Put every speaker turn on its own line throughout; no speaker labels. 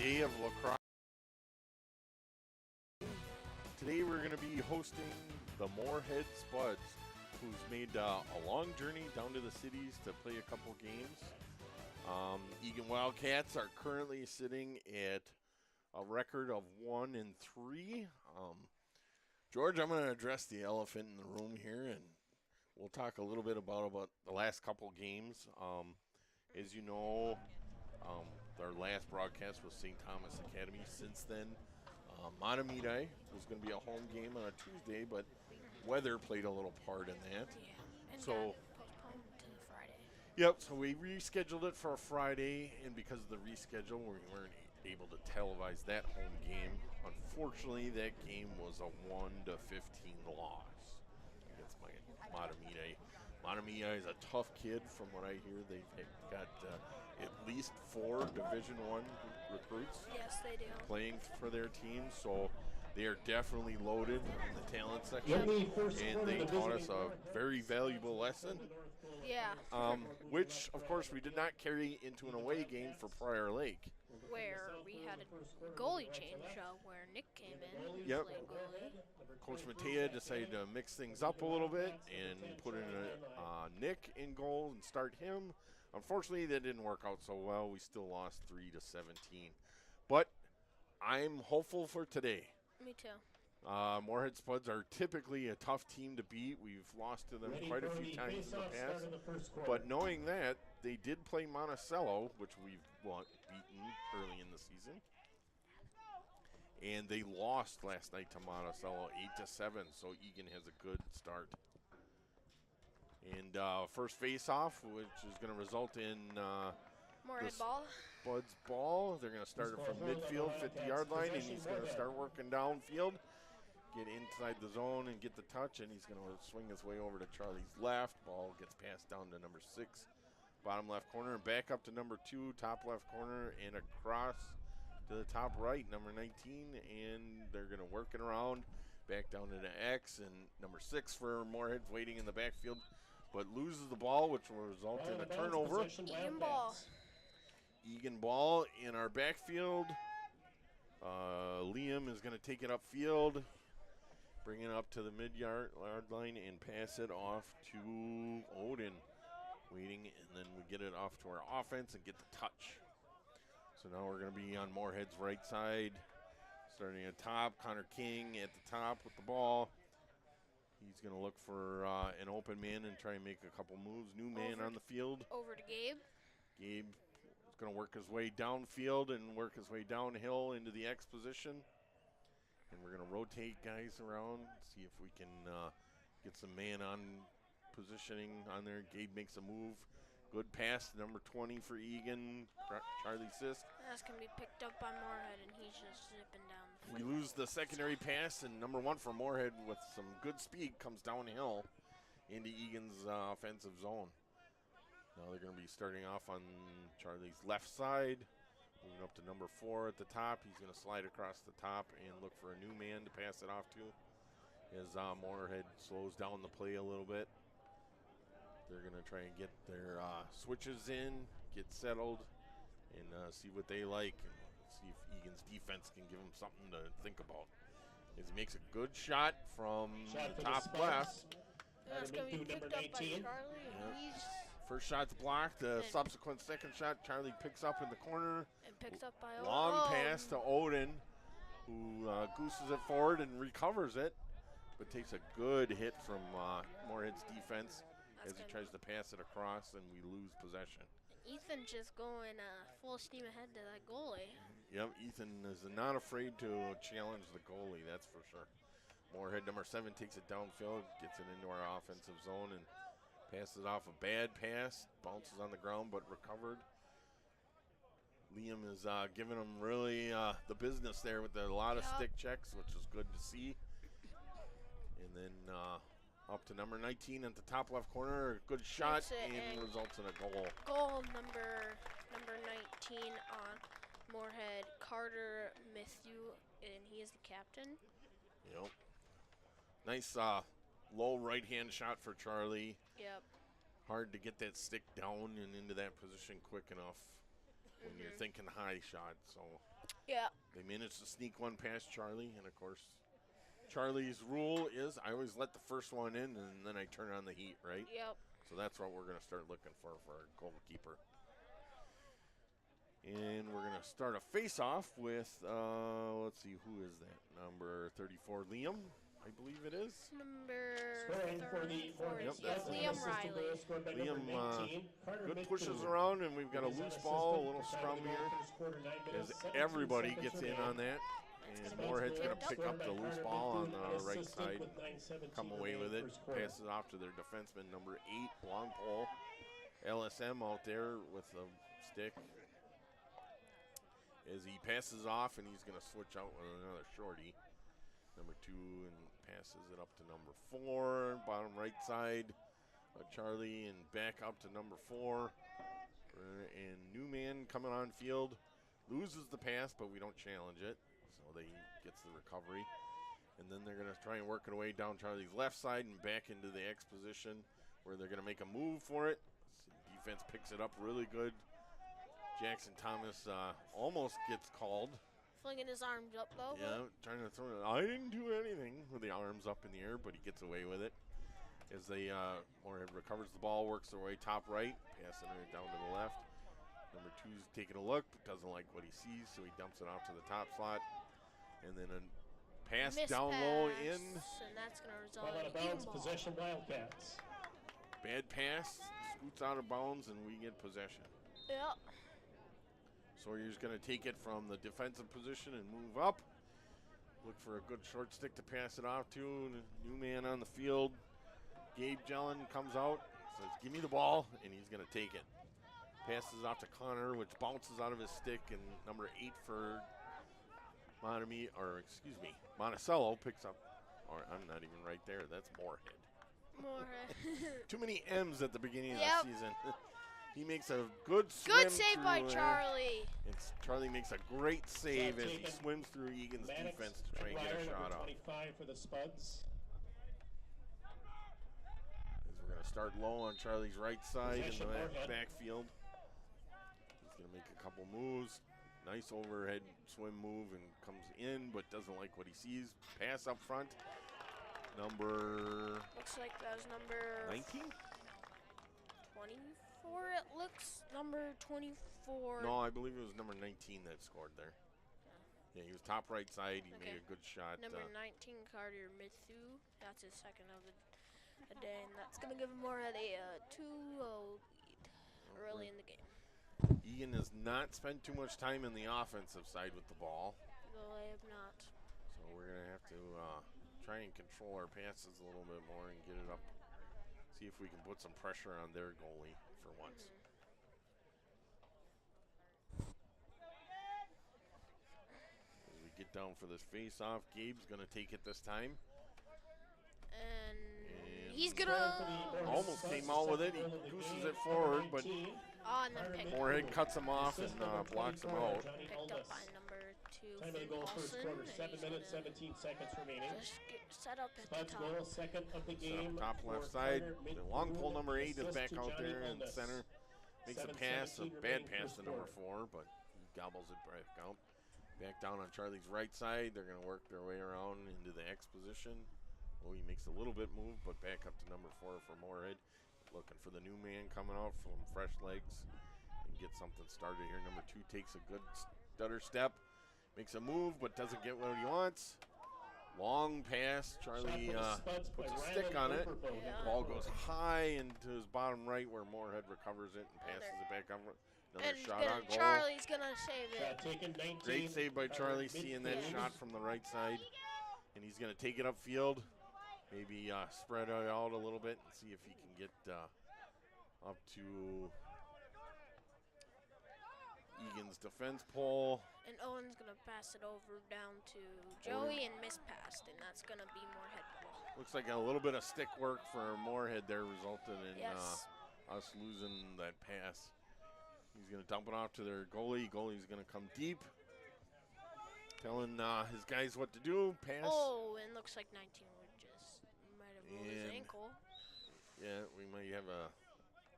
day of lacrosse. Today we're going to be hosting the Moorhead Spuds, who's made a long journey down to the cities to play a couple games. Eagan Wildcats are currently sitting at a record of 1-3. George, I'm going to address the elephant in the room here, and we'll talk a little bit about the last couple games. As you know, our last broadcast was St. Thomas Academy. Since then, Matamidi was going to be a home game on a Tuesday, but weather played a little part in that.
Yeah, and
So,
got postponed to Friday.
Yep, so we rescheduled it for a Friday, and because of the reschedule, we weren't able to televise that home game. Unfortunately, that game was a 1-15 loss against Matamidi. Matamidi is a tough kid, from what I hear. They've got at least 4 Division I recruits
Yes, they do.
playing for their team, so they are definitely loaded in the talent section, and they taught us a very valuable lesson,
Yeah,
which, of course, we did not carry into an away game for Prior Lake.
where we had a goalie change where Nick came in.
Yep.
Played goalie.
Coach Matea decided to mix things up a little bit and put in Nick in goal and start him. Unfortunately, that didn't work out so well. We still lost 3-17. But I'm hopeful for today.
Me too.
Moorhead Spuds are typically a tough team to beat. We've lost to them quite a few times in the past. But knowing that, they did play Monticello, which we've beaten early in the season. And they lost last night to Monticello 8-7, so Eagan has a good start. And first face-off, which is going to result in
Moorhead ball.
Spuds ball. They're going to start it from midfield, 50-yard line, and he's going to start working downfield, get inside the zone and get the touch, and he's going to swing his way over to Charlie's left. Ball gets passed down to number 6, bottom left corner, and back up to number 2, top left corner, and across to the top right, number 19, and they're going to work it around, back down into X, and number 6 for Moorhead waiting in the backfield, but loses the ball, which will result in a turnover.
Eagan ball.
Eagan ball in our backfield. Liam is going to take it upfield, bring it up to the mid-yard line, and pass it off to Odin. Waiting, and then we get it off to our offense and get the touch. So now we're going to be on Moorhead's right side. Starting at top, Connor King at the top with the ball. He's going to look for an open man and try and make a couple moves. New man on the field.
Over to Gabe.
Gabe is going to work his way downfield and work his way downhill into the X position. And we're going to rotate guys around, see if we can get some man-on positioning on there. Gabe makes a move. Good pass, number 20 for Eagan, Charlie Sisk.
That's going to be picked up by Moorhead, and he's just zipping down the
We
field.
lose the secondary pass, and number 1 for Moorhead with some good speed comes downhill into Eagan's offensive zone. Now they're going to be starting off on Charlie's left side, moving up to number 4 at the top. He's going to slide across the top and look for a new man to pass it off to as Moorhead slows down the play a little bit. They're going to try and get their switches in, get settled, and see what they like, and see if Eagan's defense can give them something to think about. As he makes a good shot from the top left.
That's going to be picked up by Charlie, and he's
First shot's blocked. The subsequent second shot, Charlie picks up in the corner.
and picked up by Odin.
Long pass to Odin, who gooses it forward and recovers it, but takes a good hit from Moorhead's defense as he tries to pass it across, and we lose possession.
Ethan just going full steam ahead to that goalie.
Yep, Ethan is not afraid to challenge the goalie, that's for sure. Moorhead, number 7, takes it downfield, gets it into our offensive zone, and passes off a bad pass. Bounces on the ground, but recovered. Liam is giving him really the business there with a lot of stick checks, which is good to see. And then up to number 19 at the top left corner. A good shot and results in a goal.
Goal number 19 on Moorhead, Carter Matthew, and he is the captain.
Yep. Nice low right-hand shot for Charlie.
Yep.
Hard to get that stick down and into that position quick enough when you're thinking high shot. So
Yeah.
They managed to sneak one past Charlie, and of course, Charlie's rule is I always let the first one in, and then I turn on the heat, right?
Yep.
So that's what we're going to start looking for our goalkeeper. And we're going to start a face-off with, let's see, who is that? Number 34, Liam, I believe it is.
Number
Scoring for the
34
Moorhead
is yes,
Spuds,
Liam
assistant
Riley.
goal scored by number
Liam
19, Carter
good
Mithoo.
pushes around, and we've got a
He is
loose
an
ball, a
assistant
little
for time
scrum
of the
here,
first quarter, 9
as
minutes, 17
everybody
seconds
gets in
remaining.
on that.
That's
And
gonna be
Moorhead's going to
tipped
pick
Scored
up
by
the loose
Carter
ball on
Mithoo,
the
an
right
assistant
side,
with 9:17
come away with it,
first quarter.
passes off to their defenseman, number 8, long pole. LSM out there with the stick. As he passes off, and he's going to switch out with another shorty. Number 2, and passes it up to number 4, bottom right side of Charlie, and back up to number 4. And Newman coming on field, loses the pass, but we don't challenge it. So they gets the recovery. And then they're going to try and work it away down Charlie's left side and back into the X position where they're going to make a move for it. Defense picks it up really good. Jackson Thomas almost gets called.
Flinging his arms up, though.
Yeah, trying to throw it. I didn't do anything with the arms up in the air, but he gets away with it. As they, Moorhead recovers the ball, works their way top right, passing it down to the left. Number 2's taking a look, but doesn't like what he sees, so he dumps it out to the top slot. And then a pass down low in.
And that's going to result
Ball out
in
of
Eagan
bounds,
ball.
possession Wildcats.
Bad pass, scoots out of bounds, and we get possession.
Yep.
Sawyer's going to take it from the defensive position and move up. Look for a good short stick to pass it off to. New man on the field. Gabe Jellin comes out, says, give me the ball, and he's going to take it. Passes off to Connor, which bounces out of his stick, and number 8 for Monticello picks up. Or I'm not even right there. That's Moorhead.
Moorhead.
Too many M's at the beginning of
Yep.
the season. He makes a good swim.
Good save by
through,
Charlie.
Charlie makes a great save as he
taken.
swims through Egan's
Maddox,
defense to try and get a
Ryer,
shot
number
off.
25 for the Spuds.
As we're going to start low on Charlie's right side in
Possession,
the
Moorhead.
backfield. He's going to make a couple moves. Nice overhead swim move and comes in, but doesn't like what he sees. Pass up front. Number
Looks like that was number
19?
24, it looks. Number 24.
No, I believe it was number 19 that scored there. Yeah, he was top right side. He made
Okay.
a good shot.
Number 19, Carter Mithoo. That's his second of the day, and that's going to give Moorhead a 2-0 lead early in the game.
Egan has not spent too much time in the offensive side with the ball.
Though I have not.
So we're going to have to try and control our passes a little bit more and get it up. See if we can put some pressure on their goalie for once. As we get down for this face-off, Gabe's going to take it this time.
And
And
he's going
Scoring
to...
for the Moorhead
Almost
Spuds,
came out with it.
second
He
goal of the
gooses
game,
it forward,
number
but
19.
and then picked up.
Moorhead cuts him off and
Assist number
blocks him
24,
out.
Johnny
Picked up
Aldous.
by number 2,
Time of the goal, first
Paulson,
quarter,
and
7
he's
minutes,
gonna
17 seconds remaining.
just get set up at
Spuds
the
goal,
top.
second of the
Set
game.
up top
for
left side.
Carter
The long
Mithoo.
pole number 8 is
Assist
back
to
out
Johnny
there in
Aldous.
center. Makes a
7:17
pass, a bad
remaining
pass
first
to number
quarter.
4, but he gobbles it back out. Back down on Charlie's right side. They're going to work their way around into the X position. Oh, he makes a little bit move, but back up to number 4 for Moorhead. Looking for the new man coming out from fresh legs and get something started here. Number 2 takes a good stutter step. Makes a move, but doesn't get what he wants. Long pass. Charlie puts a stick on it.
Yeah.
Ball goes high into his bottom right where Moorhead recovers it and passes it back up. Another
And
shot on goal.
Charlie's going to save it.
Shot taken, 19.
Great save by Charlie,
Carter
seeing that
Mithoo.
shot from the right side. And he's going to take it upfield. Maybe spread it out a little bit and see if he can get up to Egan's defense pole.
And Owen's going to pass it over down to Joey and miss passed, and that's going to be Moorhead ball.
Looks like a little bit of stick work for Moorhead there resulted in
Yes.
us losing that pass. He's going to dump it off to their goalie. Goalie's going to come deep, telling his guys what to do. Pass.
Oh, and looks like 19 would just might have rolled his
And-
ankle.
Yeah, we might have a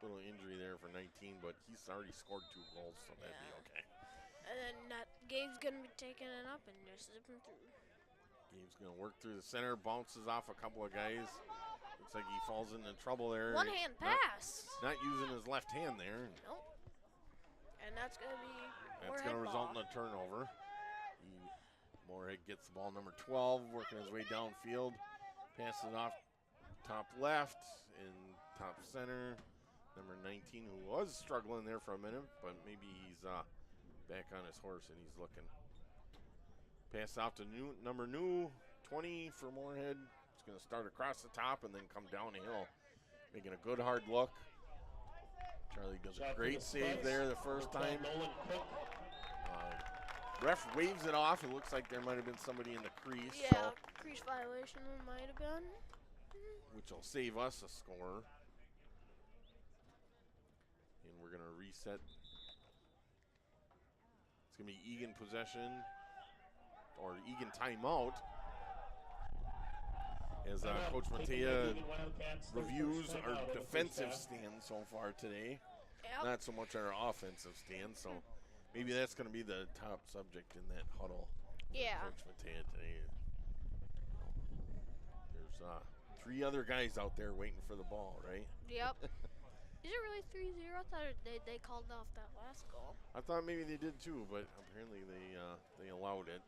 little injury there for 19, but he's already scored 2 goals, so that'd be
Yeah.
okay.
And then that Gabe's going to be taking it up and just zipping through.
Gabe's going to work through the center, bounces off a couple of guys. Looks like he falls into trouble there.
One-hand pass.
Not using his left hand there.
Nope. And that's going to be
That's going to result in a turnover. Moorhead gets the ball, number 12, working his way downfield. Passes it off top left and top center. Number 19, who was struggling there for a minute, but maybe he's back on his horse and he's looking. Pass off to number 20 for Moorhead. It's going to start across the top and then come downhill. Making a good hard look. Charlie does a great save there the first time. Ref waves it off. It looks like there might have been somebody in the crease.
Yeah,
so,
crease violation might have been.
which will save us a score. And we're going to reset. It's going to be Eagan possession or Eagan timeout. As Coach Matea reviews our defensive stand so far today.
Yep.
Not so much our offensive stand, so maybe that's going to be the top subject in that huddle.
Yeah.
Coach Matea today. There's 3 other guys out there waiting for the ball, right?
Yep. Is it really 3-0? I thought they called off that last goal.
I thought maybe they did too, but apparently they allowed it.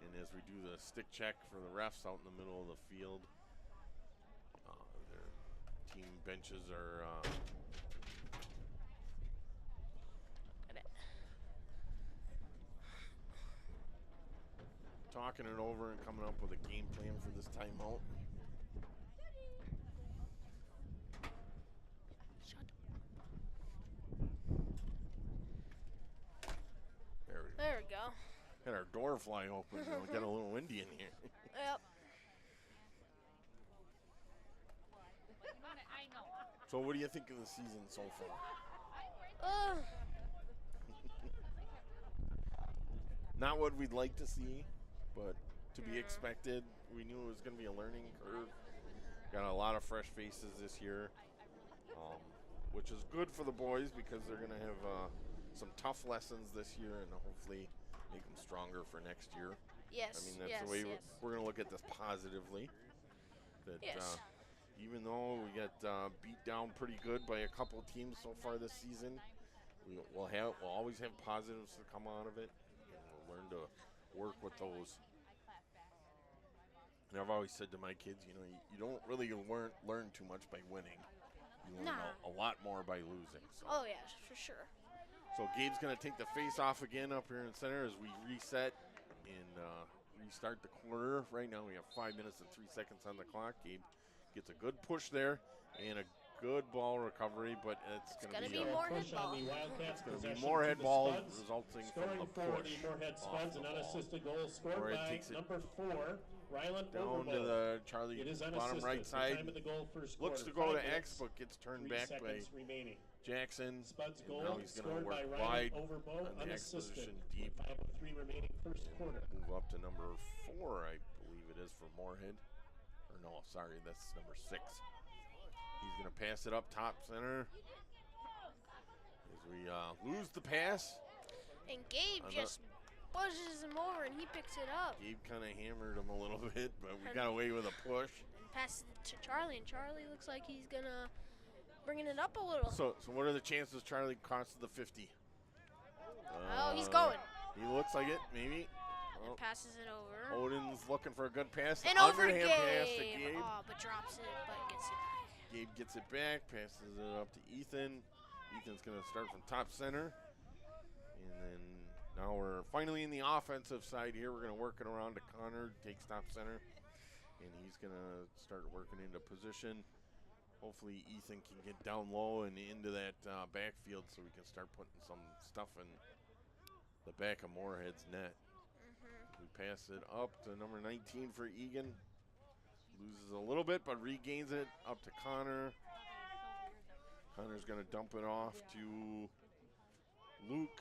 And as we do the stick check for the refs out in the middle of the field, their team benches are talking it over and coming up with a game plan for this timeout.
There we go.
Had our door fly open. We got a little windy in here.
Yep.
So what do you think of the season so far? Not what we'd like to see, but to be expected. We knew it was going to be a learning curve. Got a lot of fresh faces this year, which is good for the boys because they're going to have some tough lessons this year and hopefully make them stronger for next year.
Yes.
I mean, that's the way we're going to look at this positively. That even though we got beat down pretty good by a couple of teams so far this season, we'll always have positives to come out of it, and we'll learn to work with those. And I've always said to my kids, you know, you don't really learn too much by winning. You learn a lot more by losing. So.
Oh, yeah, for sure.
So Gabe's going to take the face off again up here in the center as we reset and restart the quarter. Right now we have 5 minutes and 3 seconds on the clock. Gabe gets a good push there and a good ball recovery, but it's going to be
Moorhead ball.
It's going to be Moorhead ball resulting from the push.
Moorhead Spuds, an unassisted goal scored
Moorhead
by
takes it
number 4, Ryland
down to the Charlie bottom right side. Looks to go to X, but gets turned back by Jackson.
Spuds
And
goal
now he's going to
scored
work
by
wide
Ryland Overbo,
on the X
unassisted.
position deep.
5:03 remaining first quarter.
Move up to number 4, I believe it is, for Moorhead. Or no, sorry, that's number 6. He's going to pass it up top center. As we lose the pass.
And Gabe just pushes him over and he picks it up.
Gabe kind of hammered him a little bit, but we got away with a push.
And passes it to Charlie, and Charlie looks like he's going to bringing it up a little.
So what are the chances Charlie crosses the 50?
He's going.
He looks like it, maybe.
And passes it over.
Odin's looking for a good pass.
And over
Underhand pass to
Gabe.
Gabe.
Oh, but drops it, but gets it back.
Gabe gets it back, passes it up to Ethan. Ethan's going to start from top center. And then now we're finally in the offensive side here. We're going to work it around to Connor, takes top center. And he's going to start working into position. Hopefully Ethan can get down low and into that backfield so we can start putting some stuff in the back of Moorhead's net. We pass it up to number 19 for Eagan. Loses a little bit, but regains it up to Connor. Connor's going to dump it off to Luke.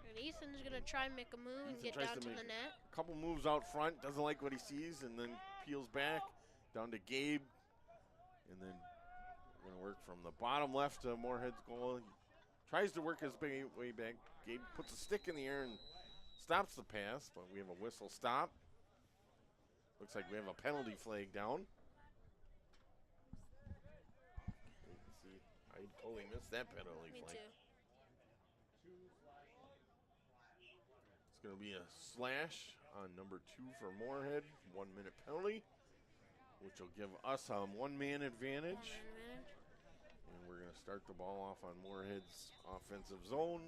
And Ethan's going to try and make a move and get down to the net.
A couple moves out front, doesn't like what he sees, and then peels back down to Gabe. And then we're going to work from the bottom left to Moorhead's goal. tries to work his way back. Gabe puts a stick in the air and stops the pass, but we have a whistle stop. Looks like we have a penalty flag down. Let's see, I totally missed that penalty
Me
flag.
too.
It's going to be a slash on number 2 for Moorhead. 1 minute penalty, which will give us a 1-man advantage. And we're going to start the ball off on Moorhead's offensive zone.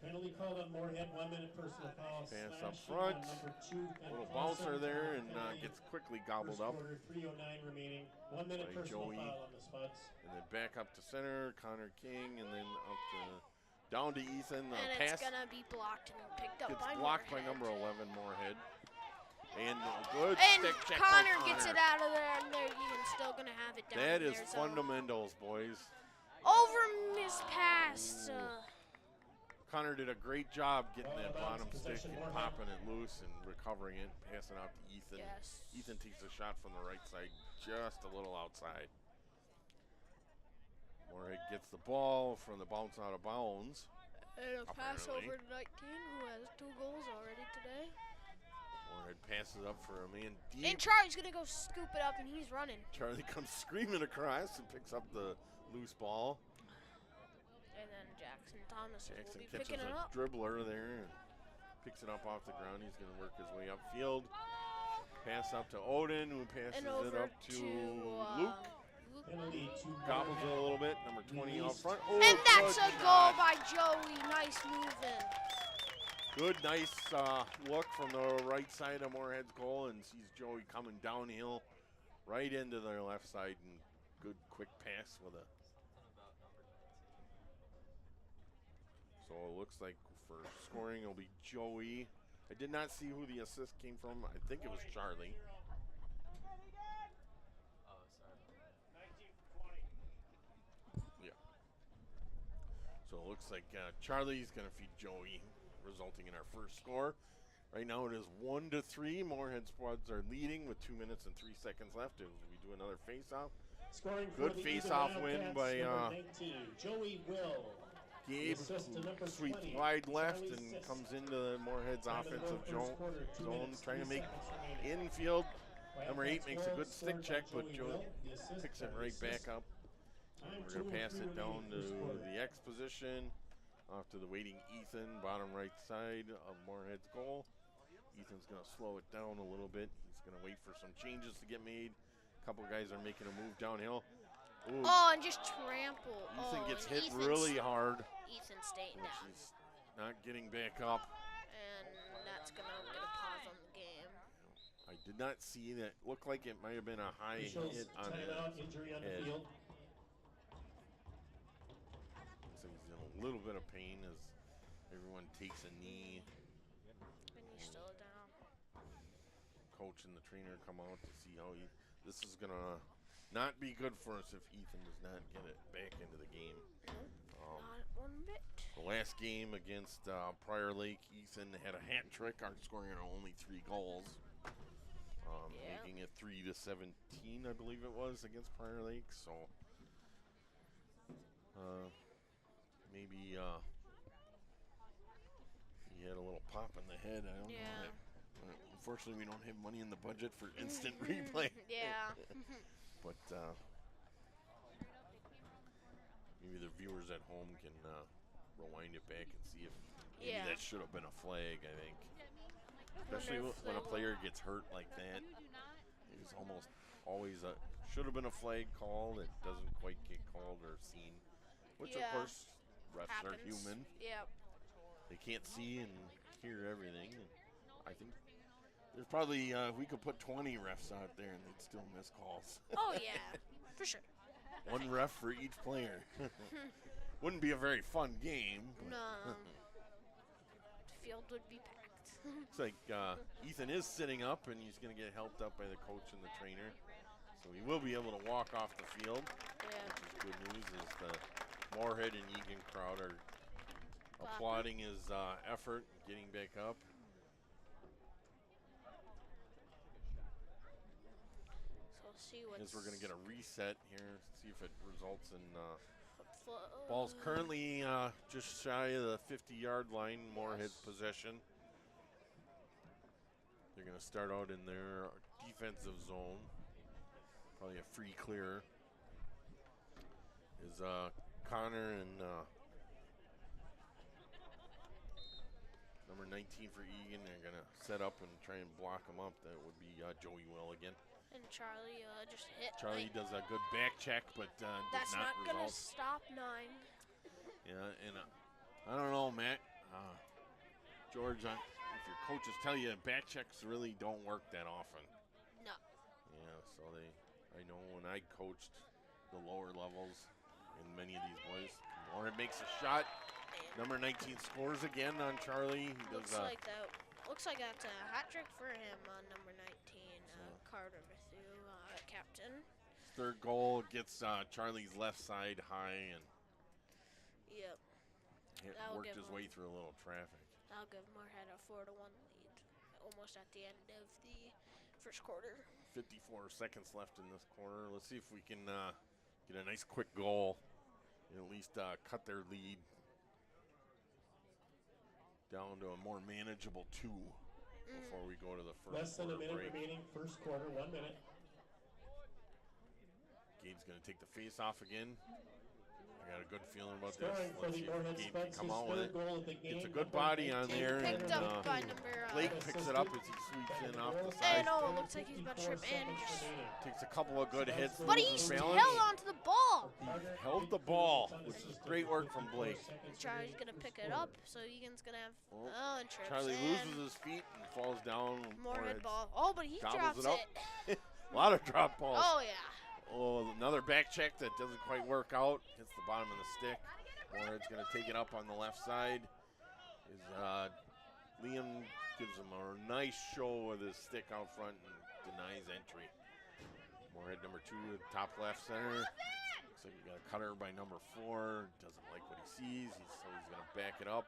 Penalty called on Moorhead, 1 minute personal foul.
Pass up
Slashing
front.
on number 2.
Little bouncer there and gets quickly gobbled
First
up.
quarter, 3:09 remaining. 1 minute
by
personal
Joey.
foul on the Spuds.
And then back up to center, Connor King, and then up to down to Ethan. The
And
pass
it's gonna be blocked and picked up
gets
by
blocked by
Moorhead.
number 11, Moorhead. And a good
And
stick check
Connor
by
gets it out of there, and there Egan's still gonna have it down.
That
in
is
their zone.
fundamentals, boys.
Over missed pass.
Connor did a great job getting
Ball
that
bounce,
bottom stick
possession,
and
Moorhead.
popping it loose and recovering it, passing out to Ethan.
Yes.
Ethan takes a shot from the right side, just a little outside. Moorhead gets the ball from the bounce out of bounds.
And a pass
Apparently.
over to 19, who has 2 goals already today.
Moorhead passes up for a man deep.
And Charlie's gonna go scoop it up, and he's running.
Charlie comes screaming across and picks up the loose ball.
And then Jackson Thomas will
Jackson
be
catches
picking it
a
up.
dribbler there and picks it up off the ground. He's going to work his way upfield. Pass up to Odin, who passes
And
it
over
up to Luke.
Penalty to
Gobbles it a little bit. Number 20 out front. Oh,
And that's
good
a goal
shot.
by Joey. Nice moving.
Good, nice look from the right side of Moorhead's goal, and sees Joey coming downhill right into their left side, and good quick pass with a. So it looks like for scoring it'll be Joey. I did not see who the assist came from. I think it was Charlie. Yeah. So it looks like Charlie's going to feed Joey, resulting in our first score. Right now it is 1-3. Moorhead Spuds are leading with 2 minutes and 3 seconds left as we do another face-off.
Scoring
Good
for the
face-off
Eagan
win
Wildcats,
by
number 19, Joey Will.
Gabe,
Assist to number
who sweeps
20,
wide left
Charlie
and
Six.
comes into Moorhead's
Time of the
offensive
first quarter, 2
zone,
minutes,
trying to
3
make
seconds remaining.
infield. Number 8
Wildcats
makes a
goal
good stick
scored by
check, but
Joey
Joey
Will. The assist
picks it
by
right
assist.
back up.
Time
We're going to
2
pass
and
it
3
down
remaining
to
first quarter.
the X position, off to the waiting Ethan, bottom right side of Moorhead's goal. Ethan's going to slow it down a little bit. He's going to wait for some changes to get made. A couple guys are making a move downhill. Ooh,
Oh, and just trample.
Ethan
Oh,
gets
and
hit
Ethan's-
really hard,
Ethan's staying
which
down.
he's not getting back up.
And that's going to get a pause on the game.
I did not see that. Looked like it might have been a high
Officials,
hit on his
timeout, injury on
head.
the field.
So he's in a little bit of pain as everyone takes a knee.
And he's still down.
Coach and the trainer come out to see how this is gonna not be good for us if Ethan does not get it back into the game.
Not one bit.
The last game against Prior Lake, Ethan had a hat trick, scoring only 3 goals,
Yeah.
making it 3-17, I believe it was, against Prior Lake. So maybe he had a little pop in the head. I don't
Yeah.
know. Unfortunately, we don't have money in the budget for instant replay.
Yeah.
But maybe the viewers at home can rewind it back and see if maybe
Yeah.
that should have been a flag, I think. Especially
Wonder if
when a
they
player gets hurt like that. It's almost always a should have been a flag called. It doesn't quite get called or seen. Which,
Yeah.
of course, refs are
Happens.
human.
Yep.
They can't see and hear everything. And I think there's probably, we could put 20 refs out there and they'd still miss calls.
Oh, yeah. For sure.
One ref for each player. Wouldn't be a very fun game. But
No. The field would be packed.
Looks like Ethan is sitting up and he's going to get helped up by the coach and the trainer. So he will be able to walk off the field,
Yeah.
which is good news as the Moorhead and Eagan crowd are applauding his effort getting back up.
So we'll see what.
As we're going to get a reset here, see if it results in Ball's currently just shy of the 50-yard line, Moorhead's possession. They're going to start out in their defensive zone. Probably a free clear. Is Connor and number 19 for Eagan. They're going to set up and try and block him up. That would be Joey Will again.
And Charlie just hit.
Charlie does a good back check, but
that's
does not
going to
result.
stop 9.
Yeah, and I don't know, Matt. George, if your coaches tell you back checks really don't work that often.
No.
Yeah, so I know when I coached the lower levels in many of these boys. Moorhead makes a shot. Number 19 scores again on Charlie. He does,
looks like that's a hat trick for him on number 19, Carter Matthew, captain.
Third goal gets Charlie's left side high and worked his way through a little traffic.
That'll give Moorhead a 4-1 lead, almost at the end of the first quarter.
54 seconds left in this quarter. Let's see if we can get a nice quick goal and at least cut their lead down to a more manageable 2 before we go to the first
Less than a minute
break.
remaining, first quarter, 1 minute.
Gabe's going to take the face off again. I got a good feeling about
Scoring
this.
for
Let's
the
see if
Moorhead
Gabe
Spuds,
can come
his
out with
third
it.
goal of the game.
Gets a good body on there.
Picked
and,
up by number
Blake picks it up as he sweeps in off the side.
And it looks like he's about to trip in.
Takes a couple of good hits.
But he
loses
held
balance.
onto the ball.
He held the ball, which is great work from Blake.
Charlie's going to pick it up, so Egan's going to have, and trips
Charlie
in.
loses his feet and falls down.
Moorhead ball. Oh, but he drops
gobbles it up. A lot of drop balls.
Oh, yeah.
Oh, another back check that doesn't quite work out. Hits the bottom of the stick. Moorhead's going to take it up on the left side. Liam gives him a nice show with his stick out front and denies entry. Moorhead number 2 at top left center. Looks like he got a cutter by number 4. Doesn't like what he sees. So he's going to back it up.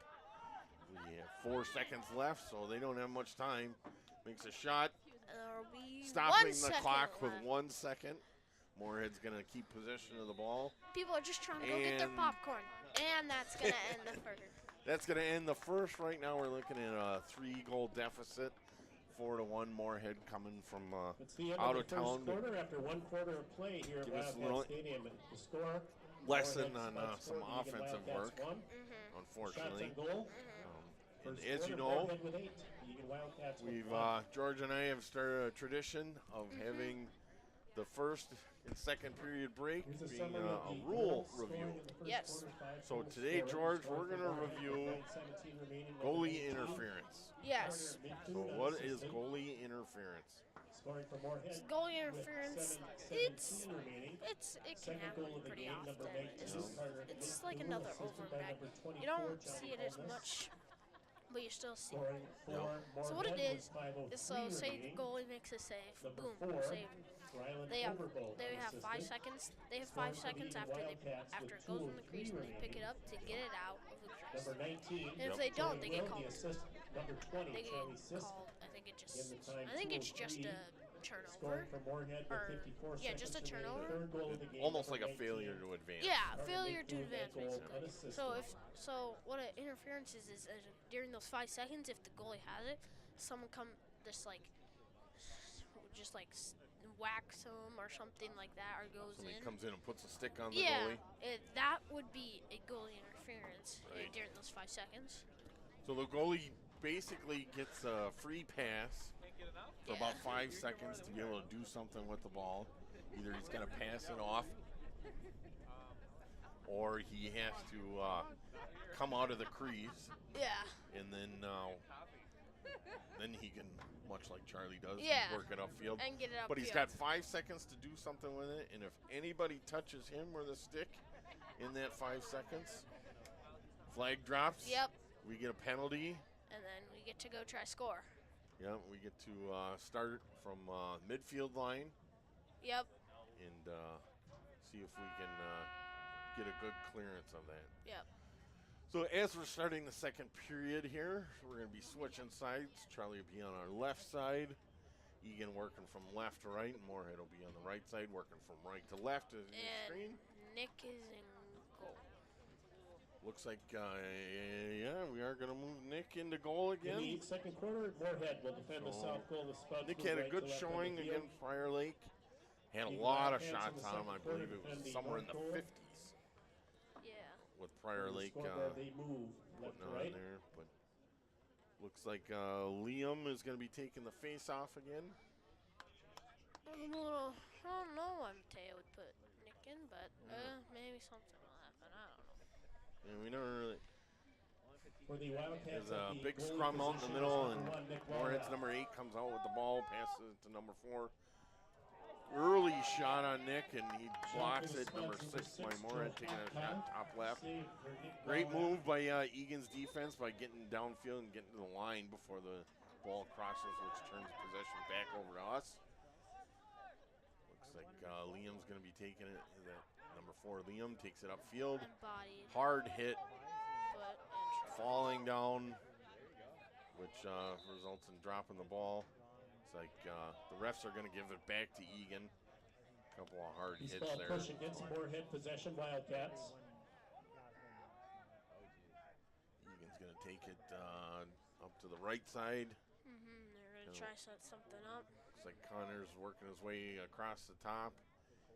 We have 4 seconds left, so they don't have much time. Makes a shot.
There'll be
Stopping
1
the
second
clock with
left.
1 second. Moorhead's going to keep possession of the ball.
People are just trying to go get their
And-
popcorn. And that's going to end the first.
That's going to end the first. Right now we're looking at a 3-goal deficit. 4-1 Moorhead coming from
It's the end
out
of
of
the
town.
first quarter after 1 quarter of play here
Give
at
us a
Wildcat
little
Stadium. The score,
lesson
Moorhead
on
Spuds
some
4, Eagan
offensive
Wildcats
work,
1.
unfortunately.
Shots on goal.
And
First
as you
quarter,
know,
Moorhead with 8. Eagan Wildcats with
we've
1.
George and I have started a tradition of having the first and second period break
Here's a
being
summary of
a
the
rule
goals scoring
review.
in the first
Yes.
quarter, 5
So
goals
today,
scored.
George,
Scoring
we're
for
going to
Moorhead
review
with 9:17 remaining, number
goalie
19.
interference.
Yes.
So what is goalie interference?
Scoring for Moorhead
Goalie
with
interference,
7:17 remaining.
it can
Second
happen
goal of the
pretty
game,
often.
number 19, Carter
It's like
Matthew,
another
assisted by
overback.
number 24,
You don't
John
see it as
Holmes.
much, but you still see it.
Scoring for
So what it
Moorhead
is
with
so
5:03
say the
remaining.
goalie makes a save,
Number
boom,
4,
save.
Ryland
They have
Overbold,
5
assisted.
seconds. They have
Scoring
5
for
seconds
Eagan
after
Wildcats
after
with
it goes in the
2:03
crease and they pick it
remaining.
up to get it out of the crease.
Number 19,
And if they don't, they get
Will,
called.
the assist. Number 20,
They get
Charlie Sisk.
called. I think
time,
it's just a
2:03.
turnover.
Scoring for Moorhead with
Or-
54
yeah,
seconds
just a
remaining.
turnover.
Third goal of the game,
Almost like
number
a failure
19.
to advance.
Yeah,
Carter
failure to
Matthew,
advance
goal
basically.
unassisted.
So what an interference is during those 5 seconds, if the goalie has it, someone just whacks him or something like that, or goes
Somebody
in.
comes in and puts a stick on the
Yeah,
goalie.
that would be a goalie interference
Right.
during those 5 seconds.
So the goalie basically gets a free pass for about 5 seconds to be able to do something with the ball. Either he's going to pass it off, or he has to come out of the crease,
Yeah.
and then he can, much like Charlie does,
Yeah.
work it upfield.
And get it up.
But he's got 5 seconds to do something with it, and if anybody touches him with a stick in that 5 seconds, flag drops.
Yep.
We get a penalty.
And then we get to go try score.
Yeah, we get to start from midfield line
Yep.
and see if we can get a good clearance of that.
Yep.
So as we're starting the second period here, we're going to be switching sides. Charlie will be on our left side. Eagan working from left to right, and Moorhead will be on the right side, working from right to left as you
And
screen.
Nick is in goal.
Looks like, yeah, we are going to move Nick into goal
In
again.
the second quarter, Moorhead will defend the south goal. The Spuds
Nick
move
had a
right
good
to left on
showing
the field.
against Prior Lake. Had a
Eagan
lot of
Wildcats in
shots
the
on him.
second
I
quarter
believe it
defend
was
the
somewhere in the
north goal.
50s
Yeah.
with Prior
On the
Lake
scoreboard, they move left
putting
to
on
right.
there. But looks like Liam is going to be taking the face off again.
I'm a little, I don't know why Mateo would put Nick in, but maybe something will happen. I don't know.
And we never really.
For the Wildcats,
There's a
at the
big
goalie
scrum out in the
position is
middle,
number
and
1, Nick
Moorhead's
Walrath.
number 8 comes out with the ball, passes it to number 4. Early shot on Nick, and he blocks it. Number 6 by Moorhead taking a shot top left.
Save for Nick
Great
Walrath.
move by Egan's defense by getting downfield and getting to the line before the ball crosses, which turns possession back over to us. Looks like Liam's going to be taking it. That number 4, Liam, takes it upfield.
And bodied,
Hard hit,
foot, and
falling down, which results in dropping the ball. It's like the refs are going to give it back to Egan. A couple of hard
He's
hits
called
there.
push against Moorhead possession Wildcats.
Egan's going to take it up to the right side.
they're going to try to set something up.
Looks like Connor's working his way across the top.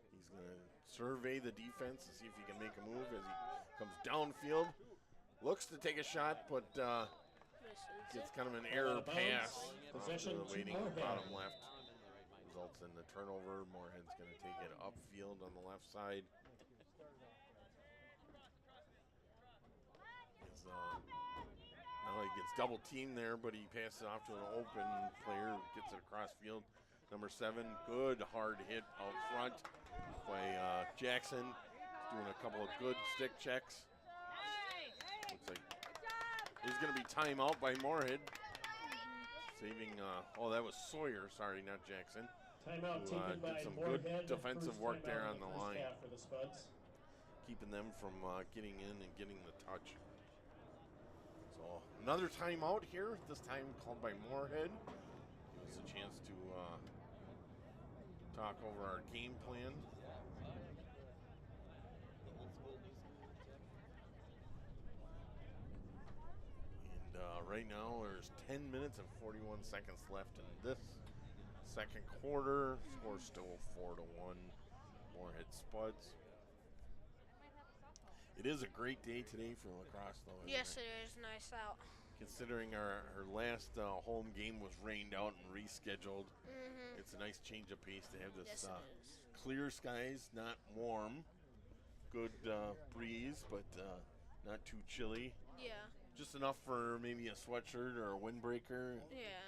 He's going to survey the defense and see if he can make a move as he comes downfield. Looks to take a shot, but
Misses
gets
it.
kind of an
Ball
error
out of bounds.
pass off to
Possession
the
to
waiting
Moorhead.
bottom left. Results in the turnover. Moorhead's going to take it upfield on the left side. Now he gets double teamed there, but he passes it off to an open player, gets it across field. Number 7, good hard hit out front by Jackson. He's doing a couple of good stick checks. Looks like there's going to be timeout by Moorhead. Saving, that was Sawyer, sorry, not Jackson.
Timeout
Who,
taken
did
by
some
Moorhead.
good defensive
First
work
timeout
there
in
on the
first
line.
half for the Spuds.
Keeping them from getting in and getting the touch. So another timeout here, this time called by Moorhead. Give us a chance to talk over our game plan. And right now there's 10 minutes and 41 seconds left in this second quarter. Score still 4-1, Moorhead Spuds. It is a great day today for lacrosse, though. Isn't
Yes,
it?
it is nice out.
Considering our last home game was rained out and rescheduled, it's a nice change of pace to have this
Yes, it is.
clear skies, not warm, good breeze, but not too chilly.
Yeah.
Just enough for maybe a sweatshirt or a windbreaker.
Yeah.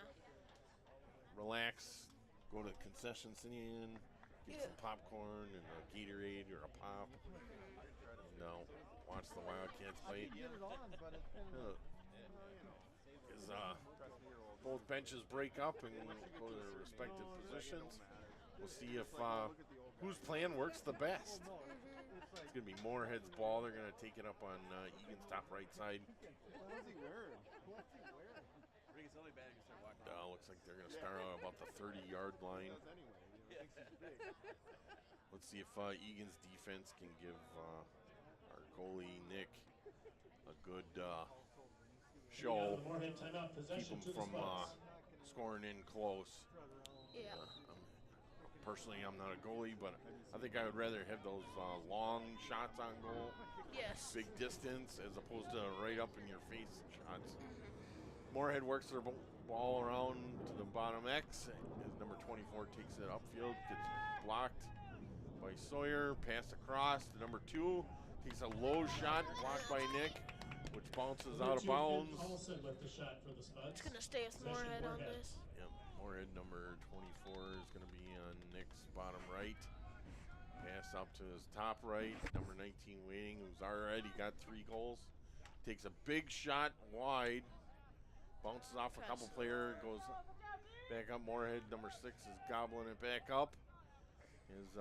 Relax, go to the concession stand, get some popcorn and a Gatorade or a pop. And watch the Wildcats play. As both benches break up and go to their respective positions, we'll see if whose plan works the best. It's going to be Moorhead's ball. They're going to take it up on Egan's top right side. Looks like they're going to start out about the 30-yard line. Let's see if Egan's defense can give our goalie, Nick, a good show.
Moorhead timeout
Keep
possession
them
to the
from
Spuds.
scoring in close.
Yeah.
Personally, I'm not a goalie, but I think I would rather have those long shots on goal,
Yes.
big distance, as opposed to right up in your face shots. Moorhead works their ball around to the bottom X as number 24 takes it upfield, gets blocked by Sawyer, pass across to number 2, takes a low shot, blocked by Nick, which bounces out of bounds.
Paulson with the shot for the Spuds.
It's going to stay with Moorhead on this.
Yep, Moorhead number 24 is going to be on Nick's bottom right. Pass up to his top right, number 19 waiting, who's already got 3 goals. Takes a big shot wide, bounces off a couple player, goes back up. Moorhead number 6 is gobbling it back up. As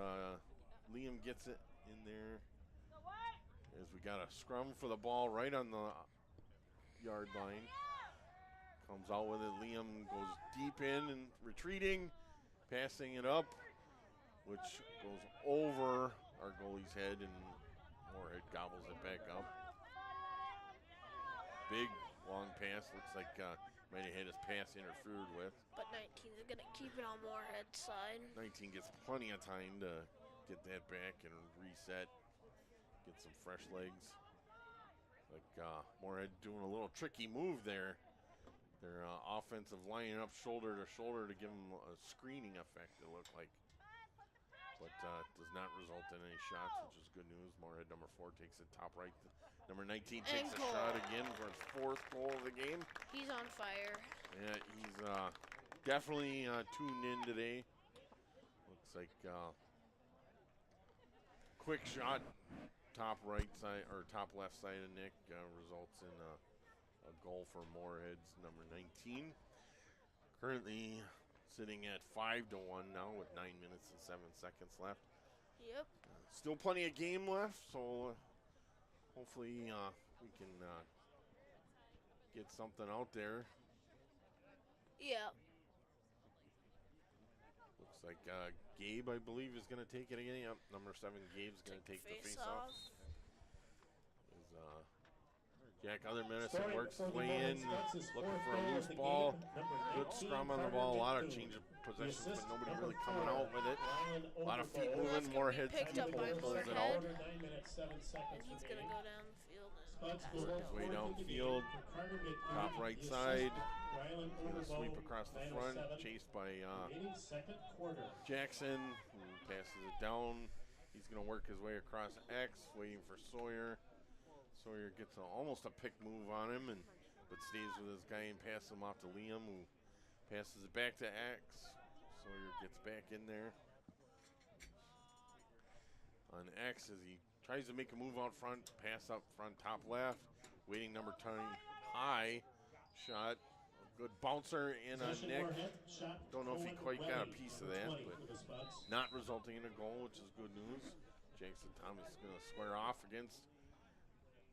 Liam gets it in there. As we got a scrum for the ball right on the yard line. Comes out with it. Liam goes deep in and retreating, passing it up, which goes over our goalie's head, and Moorhead gobbles it back up. big long pass. Looks like might have had his pass interfered with.
But 19 is going to keep it on Moorhead's side.
19 gets plenty of time to get that back and reset, get some fresh legs. Like Moorhead doing a little tricky move there. Their offensive lining up shoulder to shoulder to give them a screening effect, it looked like. But does not result in any shots, which is good news. Moorhead, number 4, takes it top right. Number 19 takes a shot again for his 4th goal of the game.
He's on fire.
Yeah, he's definitely tuned in today. Looks like quick shot, top right side or top left side of Nick results in a goal for Moorhead's number 19. Currently sitting at 5-1 now with 9 minutes and 7 seconds left.
Yep.
Still plenty of game left, so hopefully we can get something out there.
Yeah.
Looks like Gabe, I believe, is going to take it again. Yep, number 7, Gabe's going to take the face-off. Jack Otherman works his way in, looking for a loose ball. Good scrum on the ball, a lot of change of possessions, but nobody really coming out with it. A lot of feet moving, Moorhead pulls it out.
And he's going to go down the field and pass it
Works his way downfield, top right side. Gonna sweep across the front, chased by Jackson, who passes it down. He's going to work his way across X, waiting for Sawyer. Sawyer gets almost a pick move on him, but stays with his guy and passes him off to Liam, who passes it back to X. Sawyer gets back in there on X as he tries to make a move out front, pass up front, top left. Waiting number 10, high shot. Good bouncer in on Nick. Don't know if he quite got a piece of that, but not resulting in a goal, which is good news. Jackson Thomas is going to square off against